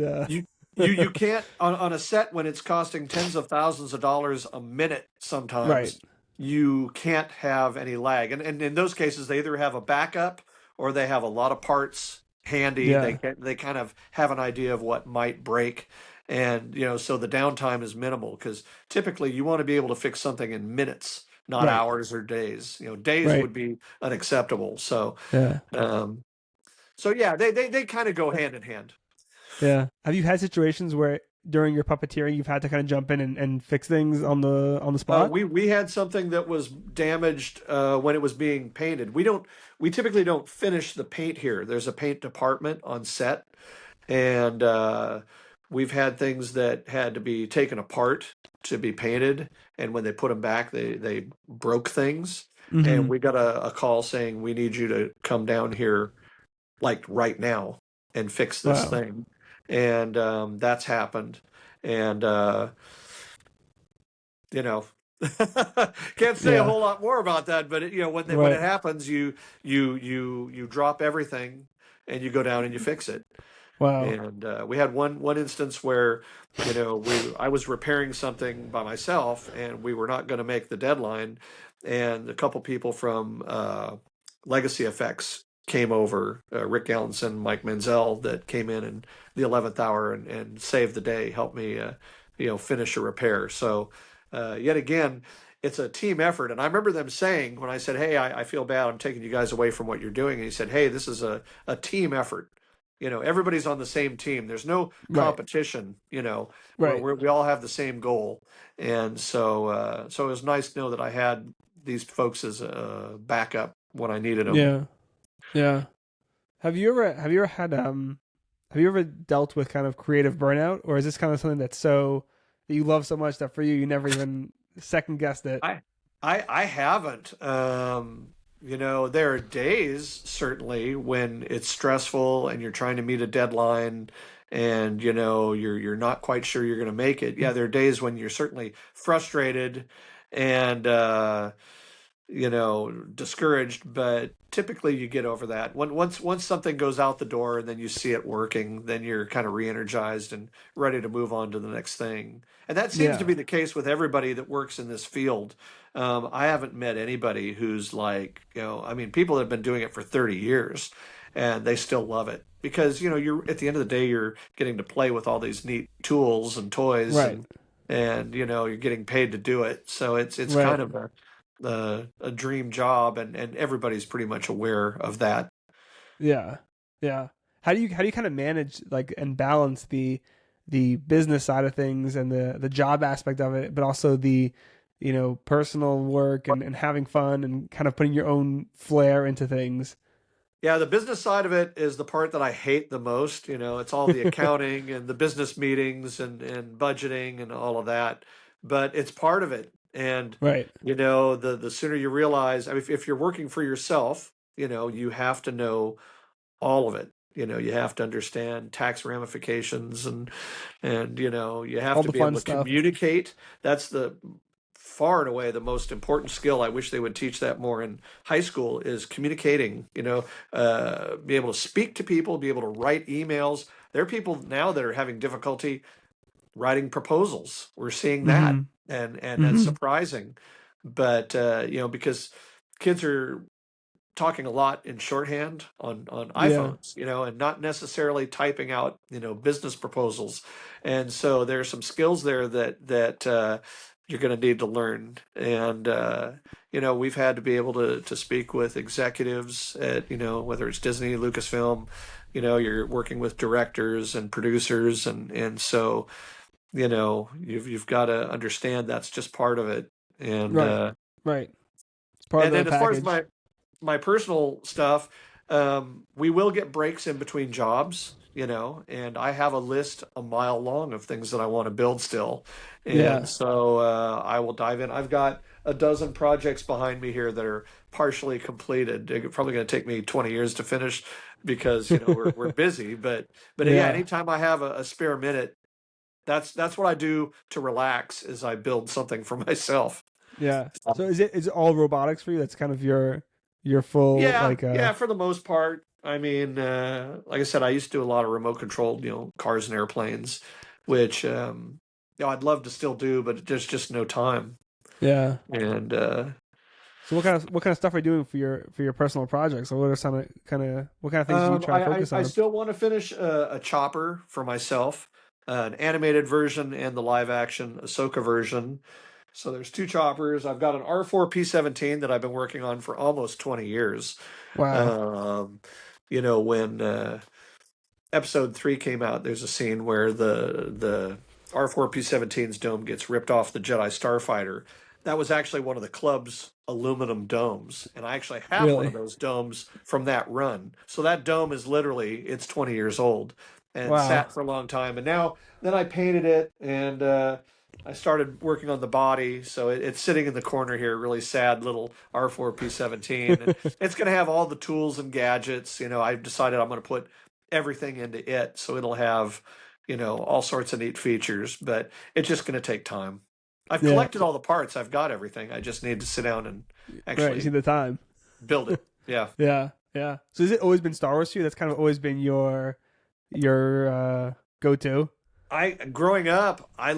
you can't on a set when it's costing tens of thousands of dollars a minute Right. sometimes. You can't have any lag, and in those cases they either have a backup or they have a lot of parts handy. Yeah. They kind of have an idea of what might break, and so the downtime is minimal because typically you want to be able to fix something in minutes, not Right. hours or days. Days Right. would be unacceptable. So Yeah. um, so yeah, they kind of go hand in hand. Yeah. Have you had situations where during your puppeteering you've had to kind of jump in and fix things on the spot? We had something that was damaged when it was being painted. We typically don't finish the paint here. There's a paint department on set, and we've had things that had to be taken apart to be painted, and when they put them back, they broke things, and Mm-hmm. we got a call saying we need you to come down here like right now and fix this Wow. thing, and that's happened, and you know. Can't say a Yeah. whole lot more about that, but when it Right. happens, you drop everything and you go down and you fix it. Wow. And we had one instance where, I was repairing something by myself, and we were not going to make the deadline, and a couple people from Legacy Effects came over, Rick Gallinson, Mike Menzel, that came in the 11th hour and saved the day, helped me, finish a repair. So, yet again, it's a team effort. And I remember them saying when I said, "Hey, I feel bad. I'm taking you guys away from what you're doing." And he said, "Hey, this is a team effort. Everybody's on the same team. There's no Right. competition, where Right. we all have the same goal." And so it was nice to know that I had these folks as a backup when I needed them. Yeah. Yeah. Have you ever dealt with kind of creative burnout, or is this kind of something that's so that you love so much that for you you never even second guessed it? I I haven't. There are days certainly when it's stressful and you're trying to meet a deadline, and you're not quite sure you're going to make it. Yeah, there are days when you're certainly frustrated and discouraged, but typically you get over that. Once something goes out the door and then you see it working, then you're kind of re-energized and ready to move on to the next thing. And that seems to Yeah. be the case with everybody that works in this field. I haven't met anybody who's like, I mean, people that have been doing it for 30 years and they still love it because, you're at the end of the day, you're getting to play with all these neat tools and toys, Right. and you're getting paid to do it. So it's kind Right. of a dream job, and everybody's pretty much aware of that. Yeah. Yeah. How do you kind of manage like and balance the business side of things and the job aspect of it, but also the personal work and having fun and kind of putting your own flair into things. Yeah, the business side of it is the part that I hate the most. It's all the accounting and the business meetings and budgeting and all of that, but it's part of it. And Right. the sooner you realize, I mean, if you're working for yourself, you have to know all of it. You have to understand tax ramifications, and you have All to the be fun able to stuff. communicate. That's the far and away the most important skill. I wish they would teach that more in high school, is communicating, be able to speak to people, be able to write emails. There are people now that are having difficulty writing proposals. We're seeing that, Mm-hmm. and that's Mm-hmm. surprising. But because kids are talking a lot in shorthand on Yeah. iPhones, and not necessarily typing out, business proposals. And so there are some skills there that you're going to need to learn. And we've had to be able to speak with executives at, whether it's Disney, Lucasfilm, you're working with directors and producers, and so you've got to understand that's just part of it. And Right. Right. It's part of and the then as far as package. my personal stuff, we will get breaks in between jobs, and I have a list a mile long of things that I want to build still. And Yeah. so I will dive in. I've got a dozen projects behind me here that are partially completed. They're probably going to take me 20 years to finish because, we're busy. But yeah, Yeah. anytime I have a spare minute, that's what I do to relax, is I build something for myself. Yeah. So is it all robotics for you? That's kind of your full Yeah, like yeah, for the most part. I mean, like I said, I used to do a lot of remote controlled, cars and airplanes, which I'd love to still do, but there's just no time. yeah. And So what kind of stuff are you doing for your personal projects? Or what are some what kind of things do you try to focus I on? still want to finish a chopper for myself, an animated version and the live action Ahsoka version. So there's two choppers. I've got an R4 P17 that I've been working on for almost 20 years. Wow. Um, when episode 3 came out, there's a scene where the R4P17's dome gets ripped off the Jedi Starfighter. That was actually one of the club's aluminum domes, and I actually have one of Really? those domes from that run. So that dome is literally, it's 20 years old and Wow. sat for a long time. And now then I painted it, and I started working on the body, so it's sitting in the corner here, really sad little R4P17, and it's going to have all the tools and gadgets. I've decided I'm going to put everything into it, so it'll have, all sorts of neat features, but it's just going to take time. I've Yeah, collected all the parts. I've got everything. I just need to sit down and right. You see actually the time. build it. Yeah. Yeah, yeah. So has it always been Star Wars for you? That's kind of always been your go-to. Growing up, I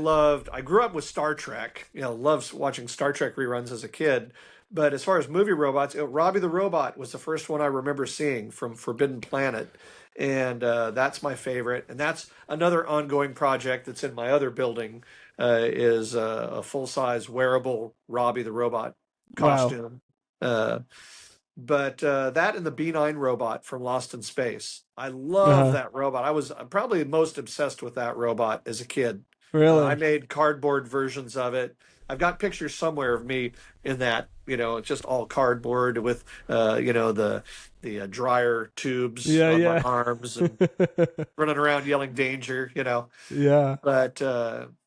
grew up with Star Trek. Loved watching Star Trek reruns as a kid. But as far as movie robots, Robbie the Robot was the first one I remember seeing from Forbidden Planet. And that's my favorite. And that's another ongoing project that's in my other building, is a full-size wearable Robbie the Robot Wow. costume. Uh, but that and the B9 robot from Lost in Space. I love Uh-huh. that robot. I was probably most obsessed with that robot as a kid. I Really? made cardboard versions of it. I've got pictures somewhere of me in that. It's just all cardboard with, the dryer tubes Yeah, on my yeah. arms and running around yelling danger. Yeah.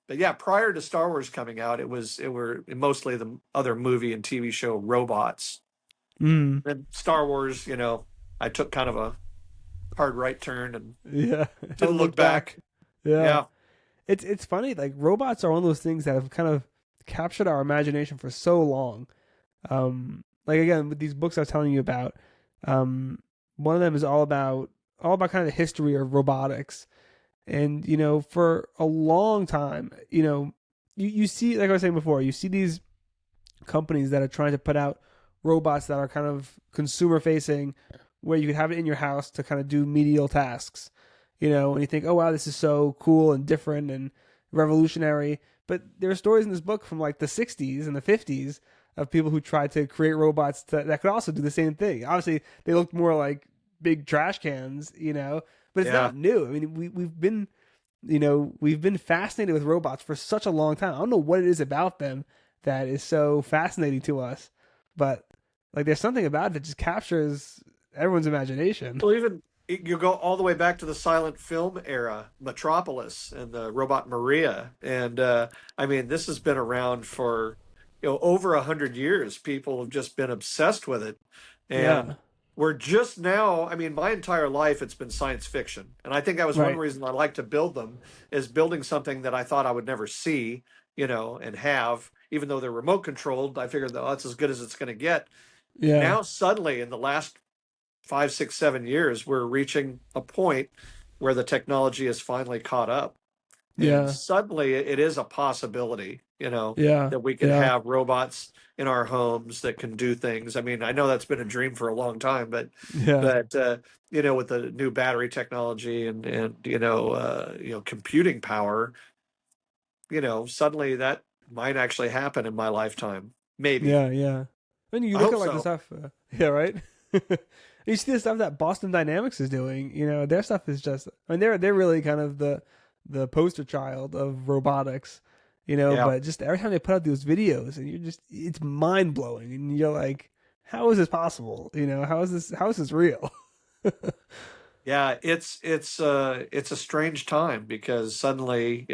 But yeah, prior to Star Wars coming out, it were mostly the other movie and TV show robots. Mm. Then Star Wars, I took kind of a hard right turn and Yeah. didn't Haven't look looked back. back. Yeah. Yeah, It's funny, like robots are one of those things that have kind of captured our imagination for so long. Like again, with these books I was telling you about, um, one of them is all about kind of the history of robotics. And, for a long time, you see, like I was saying before, you see these companies that are trying to put out robots that are kind of consumer facing, where you could have it in your house to kind of do menial tasks, and you think, oh wow, this is so cool and different and revolutionary. But there are stories in this book from like the 60s and the 50s of people who tried to create robots that could also do the same thing. Obviously, they looked more like big trash cans, but it's yeah. not new. I mean, we've been fascinated with robots for such a long time. I don't know what it is about them that is so fascinating to us, but like there's something about it that just captures everyone's imagination. Well, even you go all the way back to the silent film era, Metropolis and the robot Maria, and I mean, this has been around for over 100 years. People have just been obsessed with it, Yeah. and we're just now. I mean, my entire life it's been science fiction, and I think that was one Right. reason I like to build them is building something that I thought I would never see, and have. Even though they're remote controlled, I figured that that's as good as it's going to get. Yeah. Now, suddenly, in the last 5, 6, 7 years, we're reaching a point where the technology is finally caught up. And Yeah. suddenly it is a possibility, Yeah. that we could Yeah. have robots in our homes that can do things. I mean, I know that's been a dream for a long time, but Yeah. but with the new battery technology and computing power, suddenly that might actually happen in my lifetime. Maybe. Yeah. Yeah. When you I look hope at like the so. stuff, yeah, right. You see the stuff that Boston Dynamics is doing. Their stuff is just. I mean, they're really kind of the poster child of robotics. Yeah. But just every time they put out those videos, and it's mind blowing, and you're like, how is this possible? How is this real? Yeah, it's a strange time because suddenly,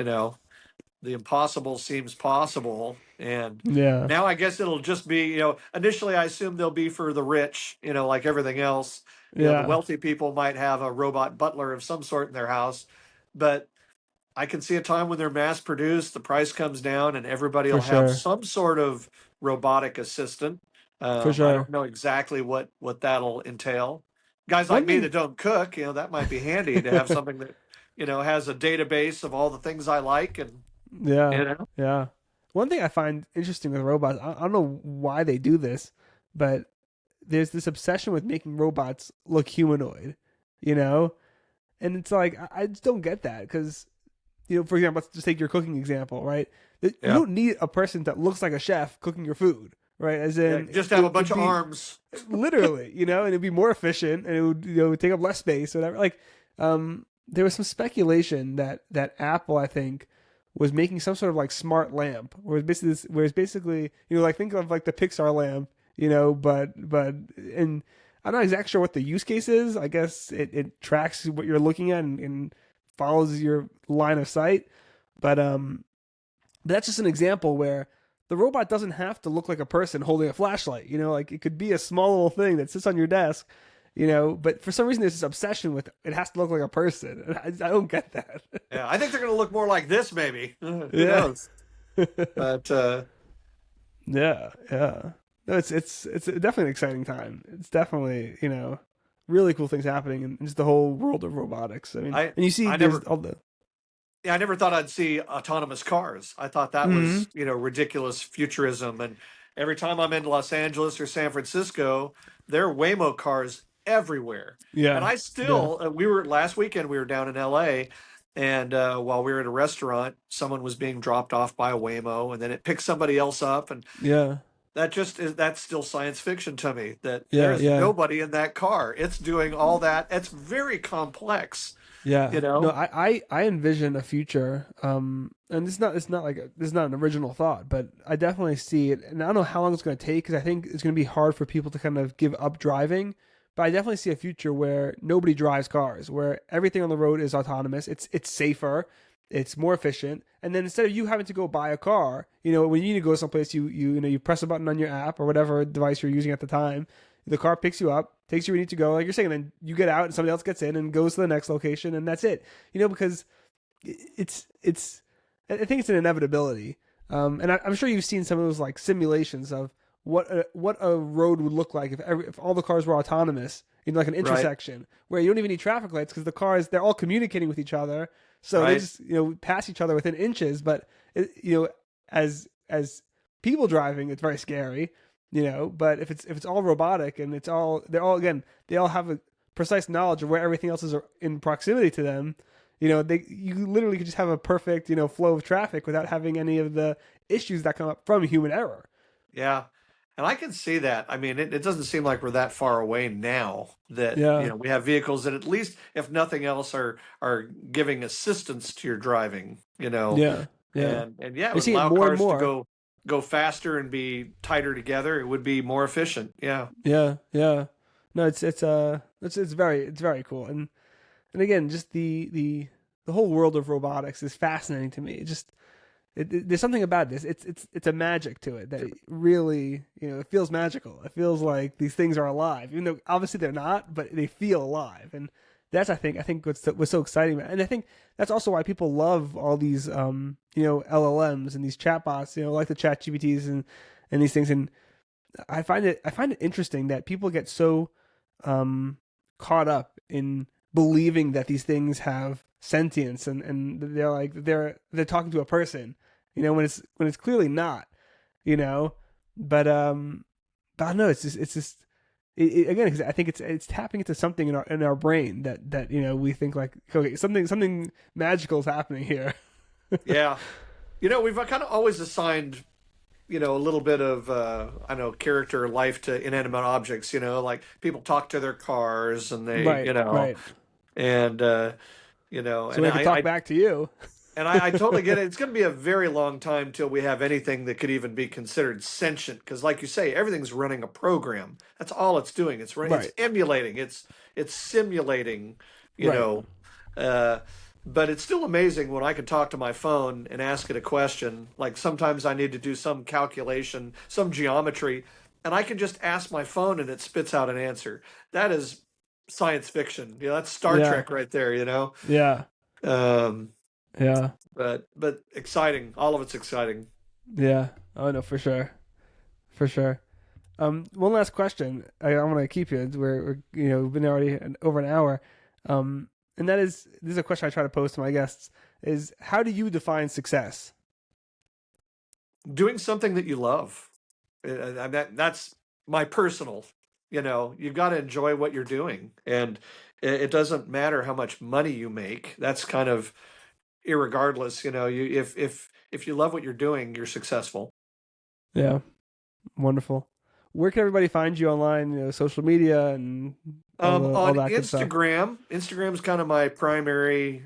the impossible seems possible. And Yeah. now I guess it'll just be, initially I assume they'll be for the rich, like everything else. The Yeah. wealthy people might have a robot butler of some sort in their house. But I can see a time when they're mass produced, the price comes down, and everybody For will have sure. some sort of robotic assistant. For I don't sure. know exactly what that'll entail. Guys like One me that thing. don't cook, that might be handy to have something that, has a database of all the things I like and Yeah. you know. Yeah. One thing I find interesting with robots, I don't know why they do this, but there's this obsession with making robots look humanoid, you know? And it's like, I just don't get that because, for example, let's just take your cooking example, right? You Yeah. don't need a person that looks like a chef cooking your food, right? As Yeah, in, just have a it'd bunch of be arms. literally, and it'd be more efficient and it would, take up less space or whatever. Like, there was some speculation that Apple, I think, was making some sort of like smart lamp, where it's basically like think of like the Pixar lamp, and I'm not exactly sure what the use case is. I guess it tracks what you're looking at and follows your line of sight, but But that's just an example where the robot doesn't have to look like a person holding a flashlight. Like it could be a small little thing that sits on your desk. But for some reason there's this obsession with it has to look like a person. And I don't get that. Yeah, I think they're going to look more like this, maybe. Who Yeah. knows? But Yeah, yeah. No, it's definitely an exciting time. It's definitely, really cool things happening in just the whole world of robotics. I mean, I and you see I there's never all the yeah, I never thought I'd see autonomous cars. I thought that Mhm. was, ridiculous futurism. And every time I'm in Los Angeles or San Francisco, there are Waymo cars everywhere. And Yeah. I Yeah. still, we were last weekend, we were down in LA, and while we were at a restaurant, someone was being dropped off by a Waymo, and then it picked somebody else up. And Yeah. that's still science fiction to me, that Yeah. there's Yeah. nobody in that car. It's doing all that. It's very complex, you Yeah. No, know? I envision a future, and this is not an original thought, but I definitely see it, and I don't know how long it's going to take because I think it's going to be hard for people to kind of give up driving. But I definitely see a future where nobody drives cars, where everything on the road is autonomous. It's safer, it's more efficient, and then instead of you having to go buy a car, when you need to go someplace, you press a button on your app or whatever device you're using at the time. The car picks you up, takes you where you need to go, like you're saying, and then you get out and somebody else gets in and goes to the next location, and that's it. Because it's I think it's an inevitability. And I'm sure you've seen some of those like simulations of what a road would look like if all the cars were autonomous in like an Right, intersection where you don't even need traffic lights because the cars they're all communicating with each other, so they right. just pass each other within inches. But as people driving, it's very scary. But if it's all robotic and they all have a precise knowledge of where everything else is in proximity to them. You literally could just have a perfect flow of traffic without having any of the issues that come up from human error. Yeah. And I can see that. I mean, it doesn't seem like we're that far away now that, Yeah, we have vehicles that at least, if nothing else, are giving assistance to your driving, yeah, yeah. and yeah, it I would see it allow more and cars to more. go faster and be tighter together. It would be more efficient. Yeah. Yeah, yeah. No, it's very cool, and again, just the whole world of robotics is fascinating to me. There's something about this. It's a magic to it that it really it feels magical. It feels like these things are alive, even though obviously they're not, but they feel alive, and that's I think what's so exciting. And I think that's also why people love all these LLMs and these chatbots, like the chat GPTs and these things. And I find it interesting that people get so caught up in believing that these things have sentience and they're like they're talking to a person, when it's clearly not, you know. But I don't know. Again, 'cause I think it's tapping into something in our brain that we think like okay something magical is happening here. Yeah. We've kind of always assigned, a little bit of, I don't know, character life to inanimate objects, like people talk to their cars and they, Right, right. and, So and they can talk back to you. I totally get it. It's going to be a very long time till we have anything that could even be considered sentient. Because, like you say, everything's running a program. That's all it's doing. It's Right, emulating. It's simulating. You right. know, uh, but it's still amazing when I can talk to my phone and ask it a question. Like sometimes I need to do some calculation, some geometry, and I can just ask my phone and it spits out an answer. That is science fiction. That's Star Yeah, Trek right there. yeah, Um, yeah, but exciting. All of it's exciting. yeah. Oh no, for sure, for sure. One last question. I want to keep you. We've been already over an hour. And this is a question I try to pose to my guests: is how do you define success? Doing something that you love. That's my personal. You've got to enjoy what you're doing, and it doesn't matter how much money you make. That's kind of irregardless. If you love what you're doing, you're successful. Yeah, wonderful. Where can everybody find you online? Social media and all On that good stuff. Instagram's kind of my primary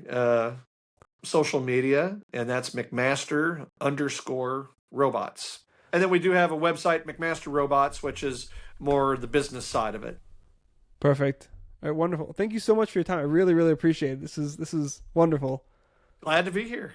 social media, and that's McMaster_robots. And then we do have a website, McMaster Robots, which is more the business side of it. Perfect. All right, wonderful. Thank you so much for your time. I really, really appreciate it. This is wonderful. Glad to be here.